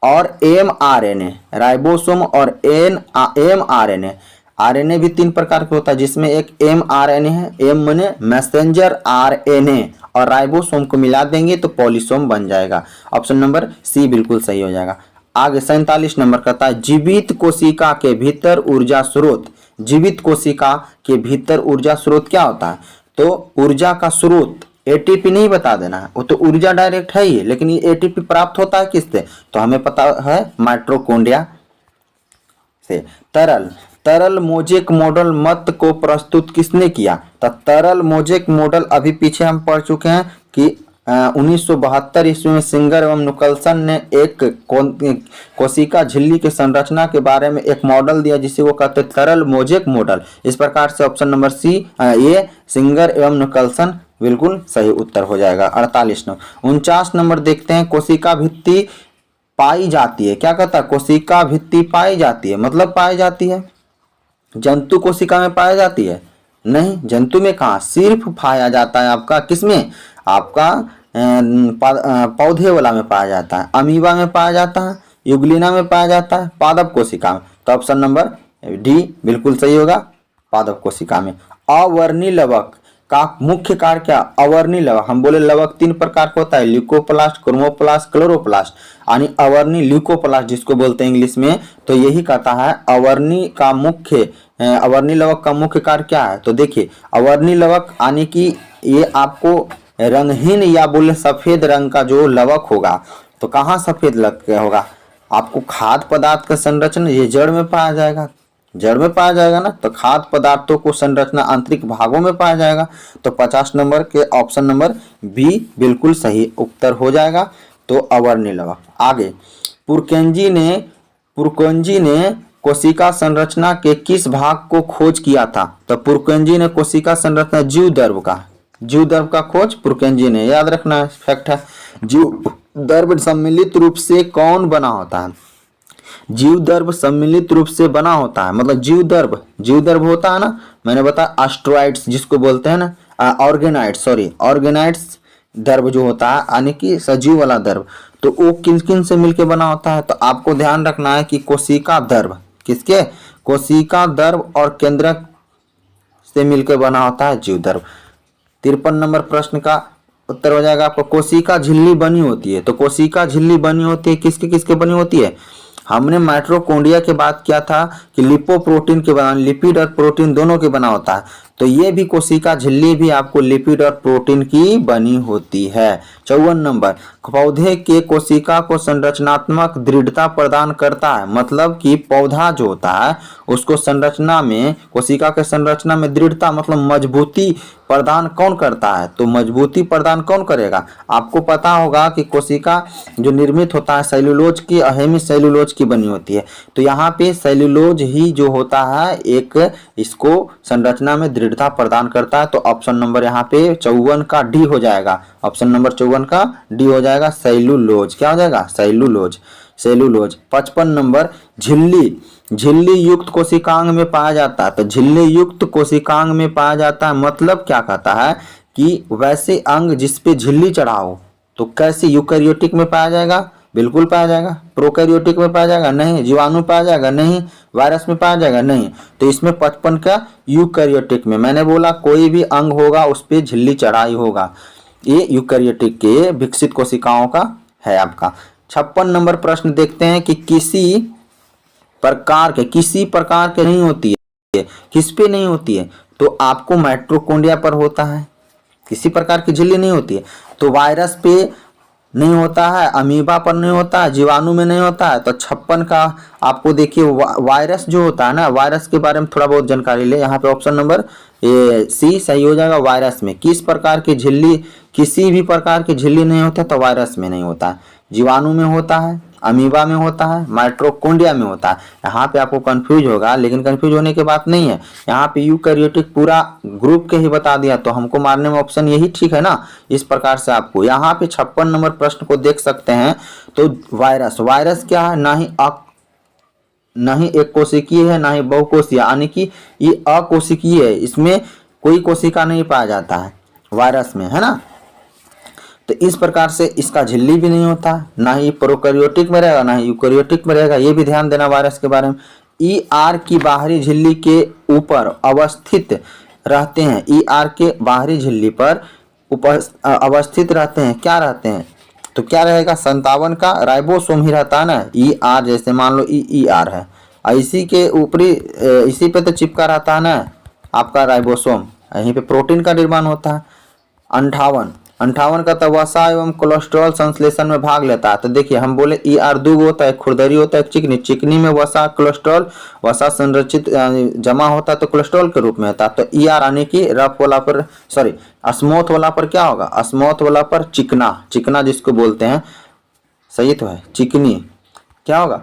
और mRNA, राइबोसोम और mRNA। आरएनए भी 3 प्रकार के होता है, जिसमें एक mRNA है, m माने मैसेंजर RNA, और राइबोसोम को मिला देंगे तो पॉलीसोम बन जाएगा। ऑप्शन नंबर सी बिल्कुल सही हो जाएगा। आगे 47 नंबर कहता है, जीवित कोशिका के भीतर ऊर्जा स्रोत, जीवित कोशिका के भीतर ऊर्जा स्रोत क्या होता है, तो ऊर्जा का स्रोत एटीपी नहीं बता देना है, वो तो ऊर्जा डायरेक्ट है ही, लेकिन ये एटीपी प्राप्त होता है किससे, तो हमें पता है माइटोकॉन्ड्रिया से। तरल मोजेक मॉडल मत को प्रस्तुत किसने किया, तो तरल मोजेक मॉडल अभी पीछे हम पढ़ चुके हैं कि 1972 ईस्वी में सिंगर एवं निकलसन ने एक कोशिका झिल्ली की संरचना के बारे में एक मॉडल दिया जिसे वो कहते हैं तरल मोजेक मॉडल। इस प्रकार से ऑप्शन नंबर सी ये सिंगर एवं निकलसन बिल्कुल सही उत्तर हो जाएगा। 48 नंबर 49 नंबर देखते हैं, कोशिका भित्ति पाई जाती है। क्या कहता है? कोशिका भित्ति पाई जाती है, मतलब पाई जाती है जंतु कोशिका में पाई जाती है? नहीं, जंतु में कहाँ, सिर्फ पाया जाता है आपका किसमें, आपका पौधे वाला में पाया जाता है, अमीबा में पाया जाता है, युगलिना में पाया जाता है, पादप कोशिका में। तो ऑप्शन नंबर डी बिल्कुल सही होगा, पादप कोशिका में। अवर्णी लवक का मुख्य कार्य क्या? अवर्णी लवक, हम बोले लवक 3 प्रकार का होता है, ल्यूकोप्लास्ट, क्रोमोप्लास्ट, क्लोरोप्लास्ट, यानी अवर्णी ल्यूकोप्लास्ट जिसको बोलते हैं इंग्लिश में। तो यही कहता है अवर्णी लवक का मुख्य कार्य क्या है? तो देखिए अवर्णी लवक यानी कि ये आपको रंगहीन या बोले सफेद रंग का जो लवक होगा, तो कहाँ सफेद लवक होगा? आपको खाद्य पदार्थ का संरचना ये जड़ में पाया जाएगा, जड़ में पाया जाएगा ना, तो खाद्य पदार्थों को संरचना आंतरिक भागों में पाया जाएगा। तो 50 नंबर के ऑप्शन नंबर बी बिल्कुल सही उत्तर हो जाएगा। तो अवर्णी लवक। आगे पुरकेंजी ने कोशिका संरचना के किस भाग को खोज किया था? तो पुरकेंजी ने कोशिका संरचना जीवदर्भ का खोज पुरकेंजी ने, याद रखना है, फैक्ट है। जीवदर्भ सम्मिलित रूप से कौन बना होता है? जीवदर्भ सम्मिलित रूप से बना होता है, मतलब जीवदर्भ होता है ना, मैंने बताया एस्ट्रॉइड्स जिसको बोलते हैं ना, ऑर्गेनाइड्स दर्भ जो होता है यानी कि सजीव वाला दर्भ, तो वो किन किन से मिलकर बना होता है? तो आपको ध्यान रखना है कि कोशिका दर्भ, किसके? कोशिका दर्भ और केंद्रक से मिलकर बना होता है जीवदर्भ। 53 नंबर प्रश्न का उत्तर हो जाएगा आपको, कोशिका झिल्ली बनी होती है। तो कोशिका झिल्ली बनी होती है किसके किसके बनी होती है? हमने माइटोकॉन्ड्रिया की बात किया था कि लिपोप्रोटीन के बना, लिपिड और प्रोटीन दोनों के बना होता है, तो ये भी कोशिका झिल्ली भी आपको लिपिड और प्रोटीन की बनी होती है। 54 नंबर, पौधे के कोशिका को संरचनात्मक दृढ़ता प्रदान करता है, मतलब कि पौधा जो होता है उसको संरचना में, कोशिका के संरचना में दृढ़ता मतलब मजबूती प्रदान कौन करता है? तो मजबूती प्रदान कौन करेगा? आपको पता होगा कि कोशिका जो निर्मित होता है सेल्यूलोज की, हेमी सेल्यूलोज की बनी होती है, तो यहाँ पे सेल्यूलोज ही जो होता है एक इसको संरचना में दृढ़ता प्रदान करता है। तो ऑप्शन नंबर यहाँ पे 54 का डी हो जाएगा, ऑप्शन नंबर 54 का डी हो जाएगा, सेल्यूलोज। क्या हो जाएगा? सेल्यूलोज। 55 नंबर, झिल्ली युक्त कोशिकांग में पाया जाता है। तो झिल्ली युक्त कोशिकांग में पाया जाता है मतलब क्या कहता है कि वैसे अंग जिस पे झिल्ली चढ़ा हो। तो कैसे? यूकैरियोटिक में पाया जाएगा? बिल्कुल पाया जाएगा। प्रोकैरियोटिक में पाया जाएगा? नहीं। जीवाणु पाया जाएगा? नहीं। वायरस में पाया जाएगा? नहीं। तो इसमें 55 का यूकैरियोटिक में, मैंने बोला कोई भी अंग होगा उस पे झिल्ली चढ़ाई होगा, ये यूकैरियोटिक के विकसित कोशिकाओं का है आपका। 56 नंबर प्रश्न देखते हैं कि किसी प्रकार के नहीं होती है, किस पे नहीं होती है? तो आपको माइटोकॉन्ड्रिया पर होता है, किसी प्रकार की झिल्ली नहीं होती है। तो वायरस पे नहीं होता है, अमीबा पर नहीं होता है, जीवाणु में नहीं होता है। तो 56 का आपको देखिए वायरस जो होता है ना, वायरस के बारे में थोड़ा बहुत जानकारी ले। यहाँ पे ऑप्शन नंबर सी सही हो जाएगा। वायरस में किस प्रकार की झिल्ली, किसी भी प्रकार की झिल्ली नहीं होता, तो वायरस में नहीं होता है। जीवाणु में होता है, अमीबा में होता है, माइटोकॉन्ड्रिया में होता है। यहाँ पे आपको कंफ्यूज होगा, लेकिन कंफ्यूज होने की बात नहीं है। यहाँ पे यूकैरियोटिक पूरा ग्रुप के ही बता दिया, तो हमको मारने में ऑप्शन यही ठीक है ना। इस प्रकार से आपको यहाँ पे 56 नंबर प्रश्न को देख सकते हैं। तो वायरस क्या है? ना ही एक कोशिकीय है, ना ही बहुकोशीय, यानी कि ये अकोशिकीय है, इसमें कोई कोशिका नहीं पाया जाता है वायरस में, है ना। तो इस प्रकार से इसका झिल्ली भी नहीं होता, ना ही प्रोकैरियोटिक में रहेगा, ना ही यूकैरियोटिक में रहेगा। ये भी ध्यान देना वायरस के बारे में। ER की बाहरी झिल्ली के ऊपर अवस्थित रहते हैं, ER के बाहरी झिल्ली पर अवस्थित रहते हैं, क्या रहते हैं? तो क्या रहेगा? 57 का राइबोसोम ही रहता है ना। ER जैसे मान लो ER है, इसी के ऊपरी इसी पे तो चिपका रहता है ना आपका राइबोसोम, यहीं पे प्रोटीन का निर्माण होता है। 58 का था वसा एवं कोलेस्ट्रॉल संश्लेषण में भाग लेता है। तो देखिए हम बोले ER दो होता है, खुरदरी होता है, चिकनी, चिकनी में वसा कोलेस्ट्रॉल, वसा संरचित जमा होता है तो कोलेस्ट्रॉल के रूप में होता है। तो ER आने की रफ वाला पर, सॉरी अस्मोथ वाला पर क्या होगा, अस्मोथ वाला पर चिकना, चिकना जिसको बोलते हैं, सही तो है चिकनी, क्या होगा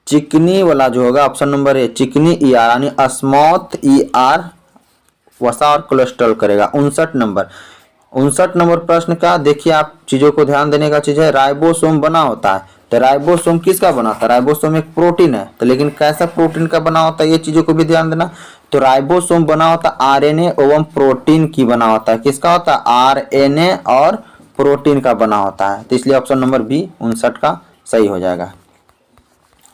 चिकनी वाला जो होगा ऑप्शन नंबर ए, चिकनी ER यानी अस्मोथ ER वसा और कोलेस्ट्रॉल करेगा। 59 नंबर प्रश्न का देखिए, आप चीजों को ध्यान देने का चीज है, राइबोसोम बना होता है। तो राइबोसोम किसका बना होता है, राइबोसोम एक प्रोटीन है, तो लेकिन कैसा प्रोटीन का बना होता है ये चीजों को भी ध्यान देना। तो राइबोसोम बना होता है RNA एवं प्रोटीन की बना होता है, किसका होता है RNA और प्रोटीन का बना होता है। तो इसलिए ऑप्शन नंबर बी 59 का सही हो जाएगा।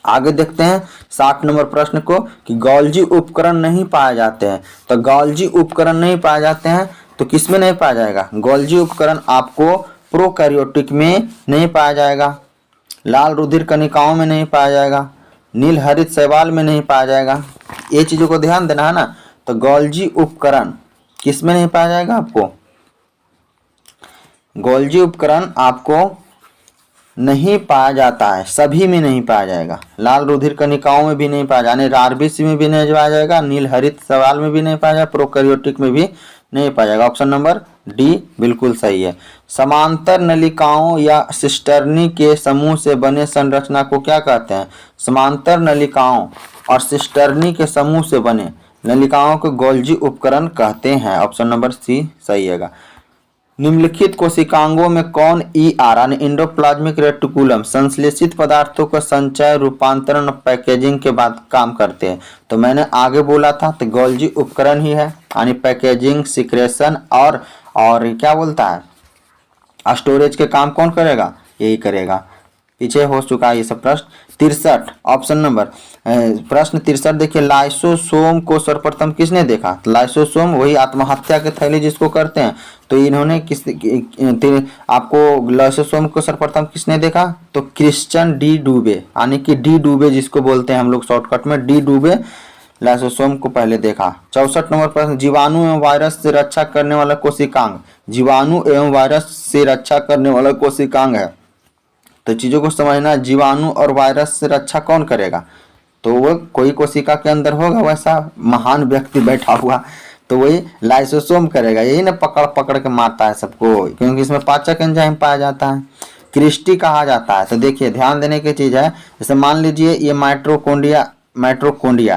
आगे देखते हैं 60 नंबर प्रश्न को कि गोल्जी उपकरण नहीं पाए जाते हैं। तो गोल्जी उपकरण नहीं पाए जाते हैं तो किसमें नहीं पाया जाएगा, गोल्जी उपकरण आपको प्रोकैरियोटिक में नहीं पाया जाएगा, लाल रुधिर कणिकाओं में नहीं पाया जाएगा, नील हरित शैवाल में नहीं पाया जाएगा। ये चीजों को ध्यान देना है ना। तो गोल्जी उपकरण किसमें नहीं पाया जाएगा, आपको गोल्जी उपकरण आपको नहीं पाया जाता है, सभी में नहीं पाया जाएगा, लाल रुधिर कणिकाओं में भी नहीं पाया जाएगा, RBC में भी नहीं पाया जाएगा, नील हरित शैवाल में भी नहीं पाया जाएगा, प्रोकैरियोटिक में भी नहीं पाया जाएगा। ऑप्शन नंबर डी बिल्कुल सही है। समांतर नलिकाओं या सिस्टर्नी के समूह से बने संरचना को क्या कहते हैं, समांतर नलिकाओं और सिस्टर्नी के समूह से बने नलिकाओं को गोल्जी उपकरण कहते हैं। ऑप्शन नंबर सी सही है। निम्नलिखित कोशिकांगों में कौन ER यानी एंडोप्लाज्मिक रेटिकुलम संश्लेषित पदार्थों का संचय, रूपांतरण और पैकेजिंग के बाद काम करते हैं। तो मैंने आगे बोला था तो गोल्जी उपकरण ही है, यानी पैकेजिंग, सिक्रेशन और क्या बोलता है स्टोरेज के काम कौन करेगा, यही करेगा। पीछे हो चुका है ये सब प्रश्न। 63 ऑप्शन नंबर प्रश्न 63 देखिए, लाइसोसोम को सर्वप्रथम किसने देखा। तो लाइसोसोम वही आत्महत्या के थैली जिसको करते हैं, तो इन्होंने आपको लाइसोसोम को सर्वप्रथम किसने देखा, तो क्रिश्चियन डी डूबे, यानी कि डी डूबे जिसको बोलते हैं हम लोग शॉर्टकट में, डी डूबे लाइसोसोम को पहले देखा। 64 नंबर प्रश्न, जीवाणु एवं वायरस से रक्षा करने वाला कोशिकांग, जीवाणु एवं वायरस से रक्षा करने वाला कोशिकांग है। तो चीजों को समझना, जीवाणु और वायरस से रक्षा कौन करेगा, तो वो कोई कोशिका के अंदर होगा वैसा महान व्यक्ति बैठा हुआ, तो वही लाइसोसोम करेगा, यही ना पकड़ पकड़ के मारता है सबको, क्योंकि इसमें पाचक एंजाइम पाया जाता है, क्रिस्टी कहा जाता है। तो देखिए ध्यान देने की चीज है, जैसे मान लीजिए ये माइट्रोकोंडिया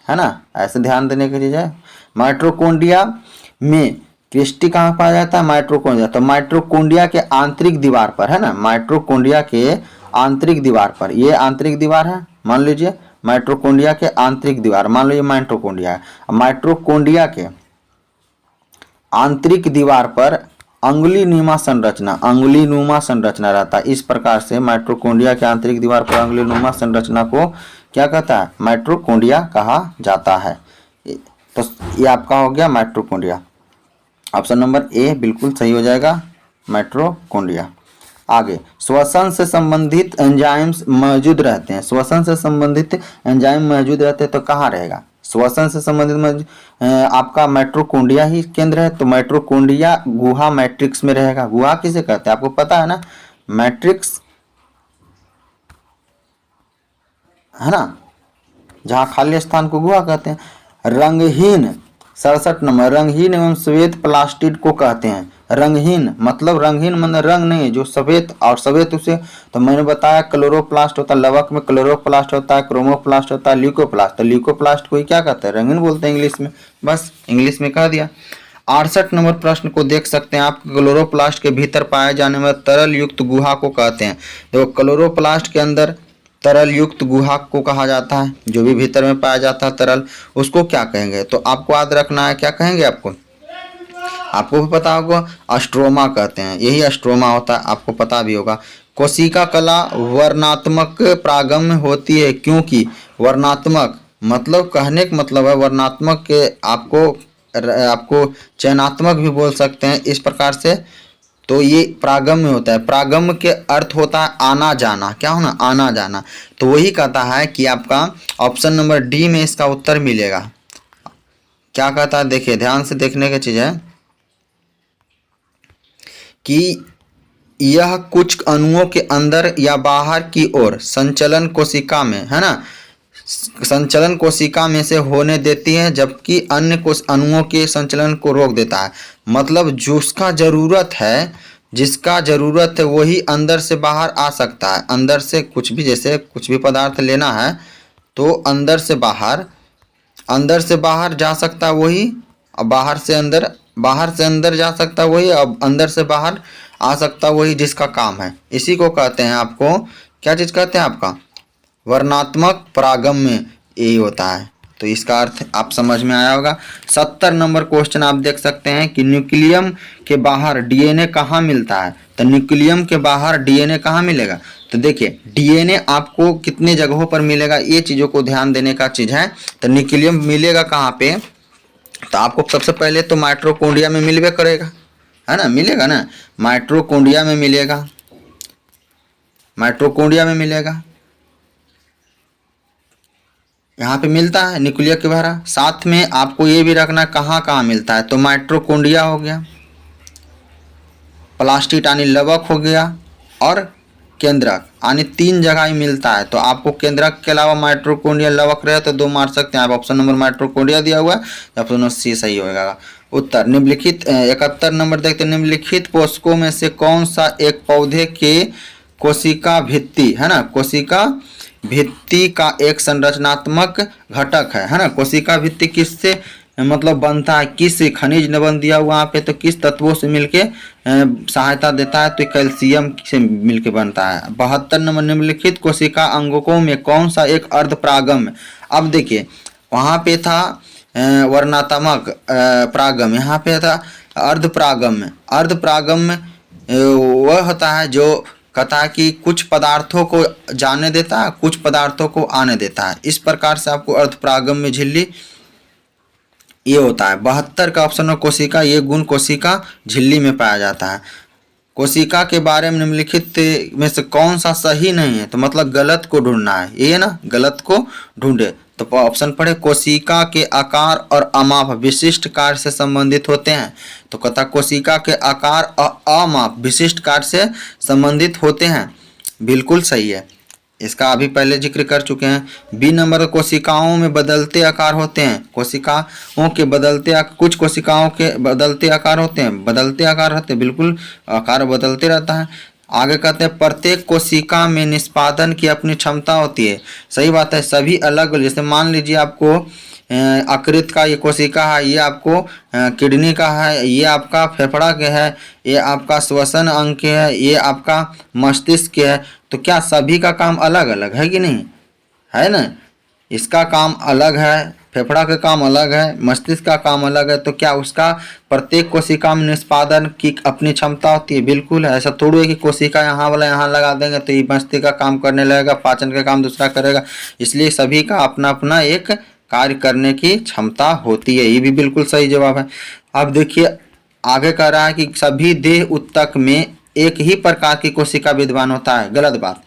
है ना, ऐसे ध्यान देने की चीज है। माइट्रोकोंडिया में क्रिस्टी कहाँ पाया जाता है, माइट्रोकोंडिया, तो माइट्रोकोंडिया के आंतरिक दीवार पर है ना, माइट्रोकोंडिया के आंतरिक दीवार पर, ये आंतरिक दीवार है, मान लीजिए माइट्रोकोंडिया के आंतरिक दीवार, मान लो ये माइट्रोकोंडिया है, माइट्रोकोंडिया के आंतरिक दीवार पर अंगुलीनुमा संरचना रहता है। इस प्रकार से माइट्रोकोंडिया के आंतरिक दीवार पर अंगुलीनुमा संरचना को क्या कहता है, माइट्रोकोंडिया कहा जाता है। तो ये आपका हो गया माइट्रोकोंडिया, ऑप्शन नंबर ए बिल्कुल सही हो जाएगा, माइट्रोकोंडिया। आगे, श्वसन से संबंधित एंजाइम्स मौजूद रहते हैं, श्वसन से संबंधित एंजाइम मौजूद रहते हैं तो कहाँ रहेगा, श्वसन से संबंधित आपका माइट्रोकोंडिया ही केंद्र है, तो माइट्रोकोंडिया गुहा मैट्रिक्स में रहेगा। गुहा किसे कहते हैं आपको पता है ना, मैट्रिक्स है ना, जहाँ खाली स्थान को गुहा कहते हैं। रंगहीन 67 नंबर, रंगहीन एवं श्वेत प्लास्टिड को कहते हैं। रंगहीन मतलब रंग नहीं है, जो सफेद और सफेद उसे, तो मैंने बताया क्लोरोप्लास्ट होता है, लवक में क्लोरोप्लास्ट होता है, क्रोमोप्लास्ट होता है, ल्यूकोप्लास्ट, तो ल्यूकोप्लास्ट को ही क्या कहते हैं, रंगीन बोलते हैं इंग्लिश में, बस इंग्लिश में कह दिया। 68 नंबर प्रश्न को देख सकते हैं आप, क्लोरोप्लास्ट के भीतर पाए जाने वाले तरल युक्त गुहा को कहते हैं। तो क्लोरोप्लास्ट के अंदर तरल युक्त गुहा को कहा जाता है, जो भी भीतर में पाया जाता है तरल, उसको क्या कहेंगे, तो आपको याद रखना है, क्या कहेंगे आपको भी पता होगा, अस्ट्रोमा कहते हैं, यही अस्ट्रोमा होता है, आपको पता भी होगा। कोशिका कला वर्णात्मक प्रागम्य होती है, क्योंकि वर्णात्मक मतलब कहने का मतलब है वर्णात्मक के आपको चयनात्मक भी बोल सकते हैं इस प्रकार से, तो ये प्रागम्य होता है। प्रागम्य के अर्थ होता है आना जाना, क्या होना, आना जाना, तो वही कहता है कि आपका ऑप्शन नंबर डी में इसका उत्तर मिलेगा। क्या कहता है, देखिए ध्यान से देखने की चीज है, कि यह कुछ अणुओं के अंदर या बाहर की ओर संचलन कोशिका में, है ना, संचलन कोशिका में से होने देती है, जबकि अन्य अणुओं के संचलन को रोक देता है। मतलब जिसका ज़रूरत है वही अंदर से बाहर आ सकता है। अंदर से कुछ भी, जैसे कुछ भी पदार्थ लेना है तो अंदर से बाहर जा सकता है वही, और बाहर से अंदर जा सकता है वही, अब अंदर से बाहर आ सकता है वही, जिसका काम है। इसी को कहते हैं, आपको क्या चीज़ कहते हैं, आपका वर्णात्मक परागम्य यही होता है। तो इसका अर्थ आप समझ में आया होगा। 70 नंबर क्वेश्चन आप देख सकते हैं कि न्यूक्लियम के बाहर डीएनए कहाँ मिलता है। तो न्यूक्लियम के बाहर डीएनए कहाँ मिलेगा, तो देखिए डीएनए आपको कितने जगहों पर मिलेगा, ये चीज़ों को ध्यान देने का चीज़ है। तो न्यूक्लियम मिलेगा कहाँ पे, तो आपको सबसे पहले तो माइटोकॉन्ड्रिया में मिलबे करेगा, है ना, मिलेगा ना, माइटोकॉन्ड्रिया में मिलेगा, यहाँ पे मिलता है न्यूक्लियस के बाहर। साथ में आपको ये भी रखना कहाँ कहाँ मिलता है, तो माइटोकॉन्ड्रिया हो गया, प्लास्टिड यानी लवक हो गया, और केंद्रक यानी 3 जगह ही मिलता है। तो आपको केंद्रक के अलावा माइटोकॉन्ड्रिया लवक रहे तो 2 मार सकते हैं आप। ऑप्शन नंबर माइटोकॉन्ड्रिया दिया हुआ है, ऑप्शन नंबर सी सही होगा उत्तर। निम्नलिखित 71 नंबर देखते हैं, निम्नलिखित पोषकों में से कौन सा एक पौधे के कोशिका भित्ति, है ना, कोशिका भित्ति का एक संरचनात्मक घटक है ना। कोशिका भित्ति किससे मतलब बनता है, किस खनिज ने बन दिया वहाँ पे, तो किस तत्वों से मिलके सहायता देता है, तो कैल्शियम से मिलके बनता है। 72 नंबर, निम्नलिखित कोशिका अंगकों में कौन सा एक अर्धपरागम्य। अब देखिए वहाँ पे था वर्णात्मक परागम्य, यहाँ पे था अर्धपरागम्य। अर्धपरागम्य वह होता है जो कहता है कि कुछ पदार्थों को जाने देता है, कुछ पदार्थों को आने देता है। इस प्रकार से आपको अर्धपरागम्य झिल्ली ये होता है। 72 का ऑप्शन है कोशिका, ये गुण कोशिका झिल्ली में पाया जाता है। कोशिका के बारे में निम्नलिखित में से कौन सा सही नहीं है, तो मतलब गलत को ढूंढना है, ये ना, गलत को ढूंढे। तो ऑप्शन पढ़े, कोशिका के आकार और अमाप विशिष्ट कार्य से संबंधित होते हैं। तो कहता कोशिका के आकार और अमाप विशिष्ट कार्य से संबंधित होते हैं, बिल्कुल सही है, इसका अभी पहले जिक्र कर चुके हैं। बी नंबर, कोशिकाओं में बदलते आकार होते हैं। कोशिकाओं के कुछ कोशिकाओं के बदलते आकार होते हैं, बिल्कुल आकार बदलते रहता है। आगे कहते हैं प्रत्येक कोशिका में निष्पादन की अपनी क्षमता होती है। सही बात है, सभी अलग, जैसे मान लीजिए आपको यकृत का ये कोशिका है, ये आपको किडनी का है, ये आपका फेफड़ा के है, ये आपका श्वसन अंग के है, ये आपका मस्तिष्क के है। तो क्या सभी का काम अलग अलग है कि नहीं, है ना, इसका काम अलग है, फेफड़ा का काम अलग है, मस्तिष्क का काम अलग है। तो क्या उसका प्रत्येक कोशिका में निष्पादन की अपनी क्षमता होती है, बिल्कुल है। ऐसा थोड़ी है कि कोशिका यहाँ वाला यहाँ लगा देंगे तो ये मस्तिष्क का काम करने लगेगा, पाचन का काम दूसरा करेगा। इसलिए सभी का अपना अपना एक कार्य करने की क्षमता होती है, ये भी बिल्कुल सही जवाब है। अब देखिए आगे कह रहा है कि सभी देह उत्तक में एक ही प्रकार की कोशिका विद्यमान होता है, गलत बात।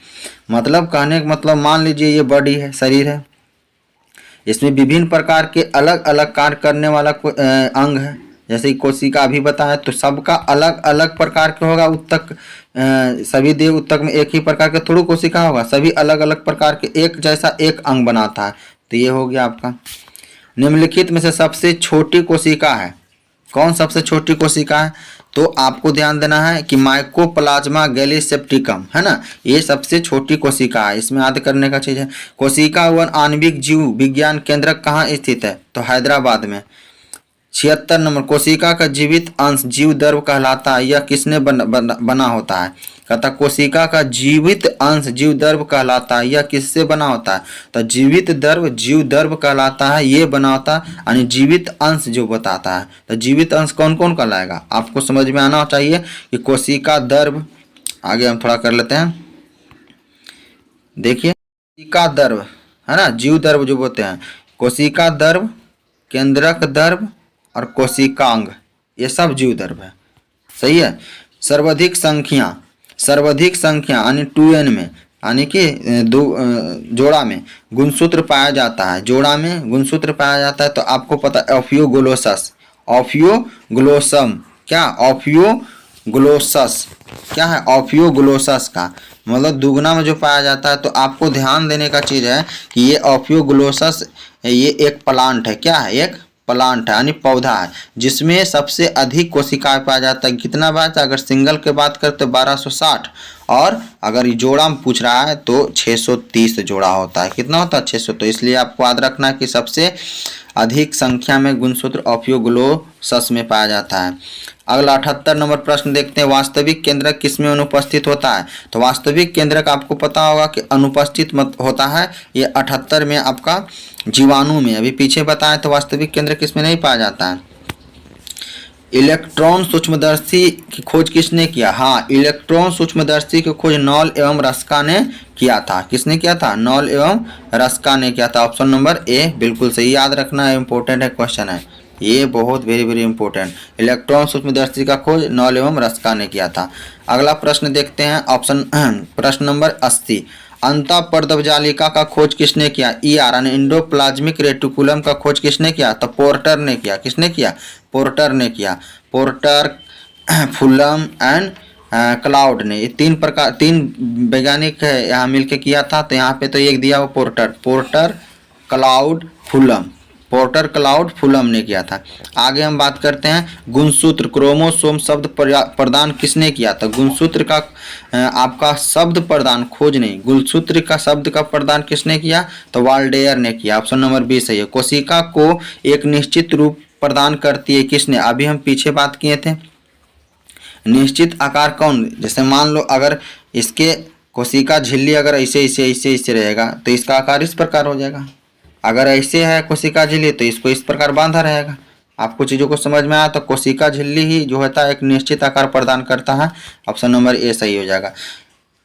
मतलब कहने का मतलब, मान लीजिए ये बॉडी है, शरीर है, इसमें विभिन्न प्रकार के अलग अलग कार्य करने वाला अंग है, जैसे कोशिका अभी बताया, तो सबका अलग अलग प्रकार के होगा उत्तक। सभी देह उत्तक में एक ही प्रकार के थोड़ी कोशिका होगा, सभी अलग अलग प्रकार के एक जैसा एक अंग बनाता है। तो ये हो गया आपका। निम्नलिखित में से सबसे छोटी कोशिका है, कौन सबसे छोटी कोशिका है, तो आपको ध्यान देना है कि माइकोप्लाज्मा गैलीसेप्टिकम, है ना, ये सबसे छोटी कोशिका है। इसमें याद करने का चीज़ है। कोशिका वन आणविक जीव विज्ञान केंद्र कहाँ स्थित है, तो हैदराबाद में। 76 नंबर, कोशिका का जीवित अंश जीवद्रव्य कहलाता है, यह किसने बना होता है। कहता कोशिका का जीवित अंश जीवद्रव्य कहलाता है, यह किससे बना होता है, तो जीवित द्रव्य जीवद्रव्य कहलाता है, ये बना होता है, यानी जीवित अंश जो बताता है। तो जीवित अंश कौन कौन कहलाएगा, आपको समझ में आना चाहिए कि कोशिका द्रव्य। आगे हम थोड़ा कर लेते हैं, देखिए कोशिका द्रव्य, है ना, जीव द्रव्य जो बोलते हैं, कोशिका द्रव्य, केंद्रक द्रव्य और कोशिकांग, ये सब जीव द्रव्य है, सही है। सर्वाधिक संख्या यानी 2n में, यानी कि जोड़ा में गुणसूत्र पाया जाता है, जोड़ा में गुणसूत्र पाया जाता है। तो आपको पता है ऑफियोग्लोसस, ऑफियोग्लोसम, क्या ऑफियो ग्लोसस क्या है, ऑफियोग्लोसस का मतलब दुगना में जो पाया जाता है। तो आपको ध्यान देने का चीज़ है कि ये ऑफियोग्लोसस ये एक प्लांट है, क्या है, एक प्लांट है यानी पौधा है, जिसमें सबसे अधिक कोशिकाएं पाया जाता है। कितना बात है, अगर सिंगल के बात करते तो 1260, और अगर जोड़ा में पूछ रहा है तो 630 जोड़ा होता है। कितना होता है, 600। तो इसलिए आपको याद रखना है कि सबसे अधिक संख्या में गुणसूत्र ऑफियोग्लोसस में पाया जाता है। अगला 78 नंबर प्रश्न देखते हैं, वास्तविक केंद्रक किसमें अनुपस्थित होता है। तो वास्तविक केंद्रक आपको पता होगा कि अनुपस्थित मत होता है ये 78 में आपका जीवाणु में। अभी पीछे बताया तो वास्तविक केंद्रक किसमें नहीं पाया जाता है। इलेक्ट्रॉन सूक्ष्मदर्शी की खोज किसने किया, हाँ इलेक्ट्रॉन सूक्ष्मदर्शी की खोज नॉल एवं रस्का ने किया था। किसने किया था, नॉल एवं रस्का ने किया था। ऑप्शन नंबर ए बिल्कुल सही, याद रखना है, इंपॉर्टेंट है क्वेश्चन है ये, बहुत वेरी वेरी इंपॉर्टेंट। इलेक्ट्रॉन सूक्ष्मदर्शी का खोज नॉल एवं रस्का ने किया था। अगला प्रश्न देखते हैं, ऑप्शन प्रश्न नंबर 80, अंतःपर्दवजालिका का खोज किसने किया, ईआर यानी इंडोप्लाज्मिक रेटिकुलम का खोज किसने किया, तो पोर्टर ने किया। किसने किया, पोर्टर ने किया। पोर्टर, फुलम एंड क्लाउड ने, ये तीन वैज्ञानिक है यहाँ मिलके किया था। तो यहाँ पे तो एक दिया वो porter cloud Fulham, porter cloud Fulham ने किया था। आगे हम बात करते हैं गुणसूत्र, क्रोमोसोम शब्द प्रदान किसने किया था। गुणसूत्र का आपका शब्द प्रदान, खोज नहीं, गुणसूत्र का शब्द का प्रदान किसने किया, तो वाल्डेयर ने किया। ऑप्शन नंबर 20 है ये। कोशिका को एक निश्चित रूप प्रदान करती है किसने, अभी हम पीछे बात किए थे। निश्चित आकार कौन, जैसे मान लो अगर इसके कोशिका झिल्ली अगर ऐसे ऐसे ऐसे ऐसे रहेगा तो इसका आकार इस प्रकार हो जाएगा। अगर ऐसे है कोशिका झिल्ली तो इसको इस प्रकार बांधा रहेगा। आपको चीज़ों को समझ में आया तो कोशिका झिल्ली ही जो होता है एक निश्चित आकार प्रदान करता है। ऑप्शन नंबर ए सही हो जाएगा।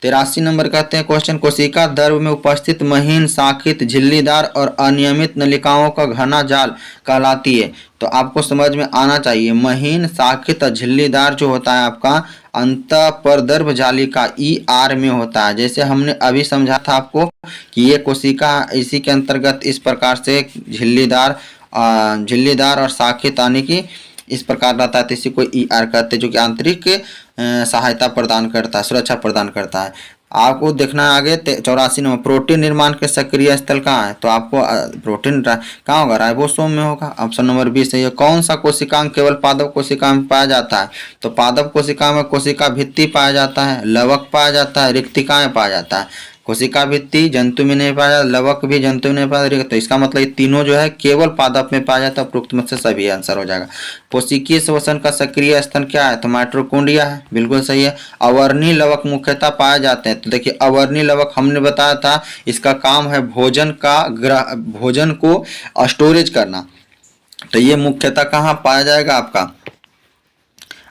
83 नंबर कहते हैं क्वेश्चन, कोशिका द्रव में उपस्थित महीन शाखित झिल्लीदार और अनियमित नलिकाओं का घना जाल कहलाती है। तो आपको समझ में आना चाहिए, महीन शाखित और झिल्लीदार जो होता है आपका अंतःपर्दर्भ जालिका ईआर में होता है। जैसे हमने अभी समझा था आपको कि ये कोशिका इसी के अंतर्गत इस प्रकार से झिल्लीदार और शाखित यानी कि इस प्रकार रहता है, तो इसी को ईआर कहते हैं, जो कि आंतरिक सहायता प्रदान करता है, सुरक्षा प्रदान करता है। आपको देखना है आगे 84 नंबर, प्रोटीन निर्माण के सक्रिय स्थल कहाँ है। तो आपको प्रोटीन कहाँ होगा, राइबोसोम में होगा। ऑप्शन नंबर 20 है। कौन सा कोशिकांग केवल पादप कोशिका में पाया जाता है। तो पादप कोशिका में कोशिका भित्ति पाया जाता है, लवक पाया जाता है, रिक्तिकाएं पाया जाता है। कोशिका भित्ति जंतु में नहीं पाया जाता, लवक भी जंतु में नहीं पाया जाता। तो इसका मतलब ये तीनों जो है केवल पादप में पाया जाता है। उपरोक्त में से सभी आंसर हो जाएगा। कोशिकीय श्वसन का सक्रिय स्तन क्या है, तो माइटोकॉन्ड्रिया है, बिल्कुल सही है। अवर्णीय लवक मुख्यतः पाए जाते हैं। तो देखिए अवर्णीय लवक हमने बताया था इसका काम है भोजन को स्टोरेज करना। तो ये मुख्यतः कहाँ पाया जाएगा,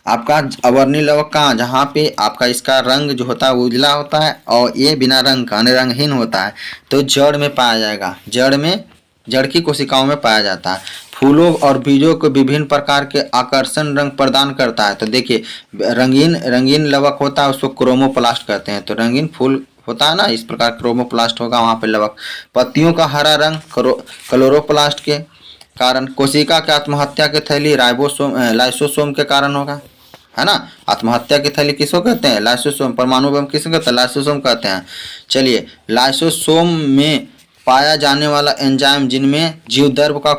आपका अवर्णीय लवक कहाँ, जहाँ पे आपका इसका रंग जो होता है उजला होता है और ये बिना रंग का रंगहीन होता है। तो जड़ में पाया जाएगा, जड़ की कोशिकाओं में पाया जाता है। फूलों और बीजों को विभिन्न प्रकार के आकर्षण रंग प्रदान करता है। तो देखिए रंगीन लवक होता है उसको क्रोमोप्लास्ट कहते हैं। तो रंगीन फूल होता है ना, इस प्रकार क्रोमोप्लास्ट होगा वहाँ पे लवक। पत्तियों का हरा रंग क्लोरोप्लास्ट के कारण। कोशिका के आत्महत्या के थैली लाइसोसोम के कारण होगा, है ना। आत्महत्या की थैली किसको कहते हैं, लाइसोसोम। परमाणु बम किसको कहते हैं, लाइसोसोम कहते हैं। चलिए लाइसोसोम में पाया जाने वाला एंजाइम जिनमें जीवद्रव्य का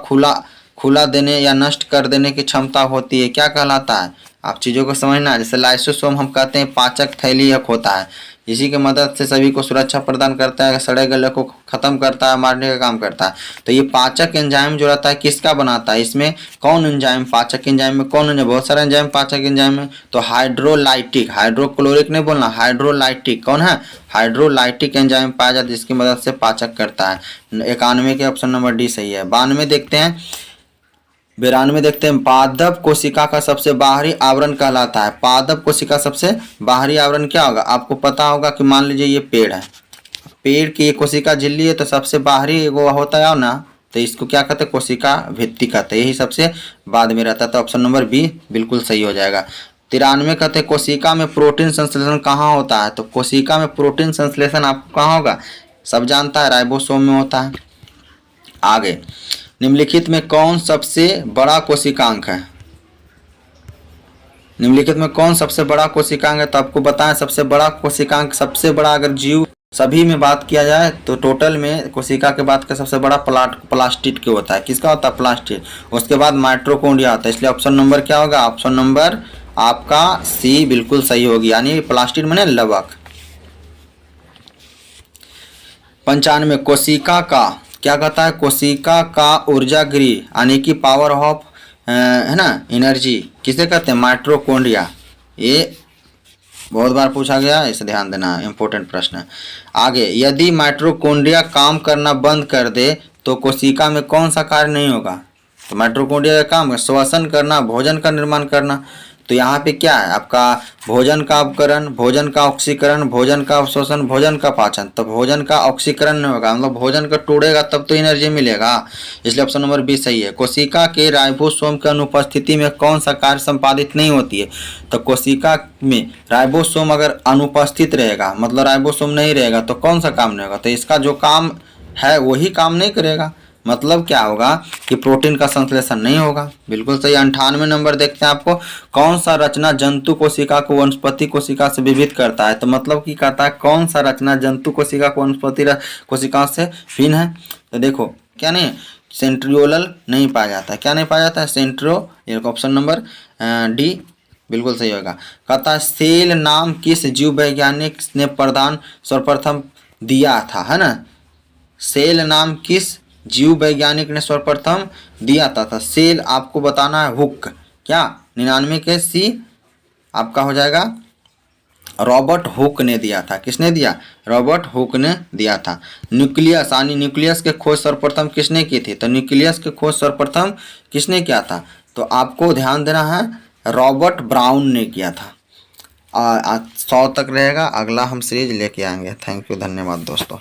खुला देने या नष्ट कर देने की क्षमता होती है क्या कहलाता है। आप चीज़ों को समझना, जैसे लाइसोसोम हम कहते हैं पाचक थैली एक होता है, इसी की मदद से सभी को सुरक्षा प्रदान करता है, सड़े गले को खत्म करता है, मारने का काम करता है। तो ये पाचक एंजाइम जो रहता है किसका बनाता है, इसमें कौन एंजाइम, पाचक एंजाइम में कौन एंजाइम, बहुत सारे एंजाइम पाचक एंजाइम में। तो हाइड्रोलाइटिक, हाइड्रोक्लोरिक नहीं बोलना, हाइड्रोलाइटिक कौन है, हाइड्रोलाइटिक एंजाइम पाया जाता है जिसकी मदद से पाचक करता है। 91 के ऑप्शन नंबर डी सही है। 92 देखते हैं, 92 देखते हैं, पादप कोशिका का सबसे बाहरी आवरण कहलाता है। पादप कोशिका सबसे बाहरी आवरण क्या होगा, आपको पता होगा कि मान लीजिए ये पेड़ है, पेड़ की कोशिका झिल्ली है, तो सबसे बाहरी वो होता है ना, तो इसको क्या कहते हैं, कोशिका भित्ति कहते हैं, यही सबसे बाद में रहता है। तो ऑप्शन नंबर बी बिल्कुल सही हो जाएगा। 93 कहते हैं, कोशिका में प्रोटीन संश्लेषण कहाँ होता है। तो कोशिका में प्रोटीन संश्लेषण आपको कहाँ होगा, सब जानता है, राइबोसोम में होता है। आगे, निम्नलिखित में कौन सबसे बड़ा कोशिकांग है। निम्नलिखित में कौन सबसे बड़ा कोशिकांग है? तो आपको बताएं सबसे बड़ा कोशिकांग, सबसे बड़ा अगर जीव सभी में बात किया जाए तो टोटल में कोशिका के बाद का सबसे बड़ा प्लास्टिड के होता है। किसका होता है? प्लास्टिड। उसके बाद माइटोकॉन्ड्रिया होता है। इसलिए ऑप्शन नंबर क्या होगा? ऑप्शन नंबर आपका सी बिल्कुल सही होगी, यानी प्लास्टिड माने लवक। 95 कोशिका का क्या कहता है? कोशिका का ऊर्जा गृह यानी कि पावर ऑफ है ना एनर्जी किसे कहते हैं? माइटोकॉन्ड्रिया। ये बहुत बार पूछा गया, इसे ध्यान देना, इंपॉर्टेंट प्रश्न है। आगे, यदि माइटोकॉन्ड्रिया काम करना बंद कर दे तो कोशिका में कौन सा कार्य नहीं होगा? तो माइटोकॉन्ड्रिया का काम है श्वसन करना, भोजन का निर्माण करना। तो यहाँ पे क्या है आपका? भोजन का अपकरण, भोजन का ऑक्सीकरण, भोजन का अवशोषण, भोजन का पाचन। तो भोजन का ऑक्सीकरण नहीं होगा, मतलब भोजन का टूटेगा तब तो एनर्जी मिलेगा। इसलिए ऑप्शन नंबर बी सही है। कोशिका के राइबोसोम की अनुपस्थिति में कौन सा कार्य संपादित नहीं होती है? तो कोशिका में राइबोसोम अगर अनुपस्थित रहेगा, मतलब राइबोसोम नहीं रहेगा तो कौन सा काम नहीं होगा? तो इसका जो काम है वही काम नहीं करेगा। मतलब क्या होगा कि प्रोटीन का संश्लेषण नहीं होगा। बिल्कुल सही। 98 नंबर देखते हैं आपको, कौन सा रचना जंतु कोशिका को वनस्पति कोशिका से विभिन्न करता है? तो मतलब कि कहता है कौन सा रचना जंतु कोशिका को वनस्पति कोशिका से भिन्न है? तो देखो क्या नहीं, सेंट्रियोलल नहीं पाया जाता है। क्या नहीं पाया जाता है? सेंट्रो। ये ऑप्शन नंबर डी बिल्कुल सही होगा। कहता है सेल नाम किस जीव वैज्ञानिक ने सर्वप्रथम दिया था, है ना? सेल नाम किस जीव वैज्ञानिक ने सर्वप्रथम दिया था? सेल आपको बताना है हुक। क्या? 99 के सी आपका हो जाएगा रॉबर्ट हुक ने दिया था। किसने दिया? रॉबर्ट हुक ने दिया था। न्यूक्लियस यानी न्यूक्लियस के खोज सर्वप्रथम किसने की थी? तो न्यूक्लियस के खोज सर्वप्रथम किसने किया था? तो आपको ध्यान देना है, रॉबर्ट ब्राउन ने किया था। 100 तक रहेगा। अगला हम सीरीज लेके आएंगे। थैंक यू, धन्यवाद दोस्तों।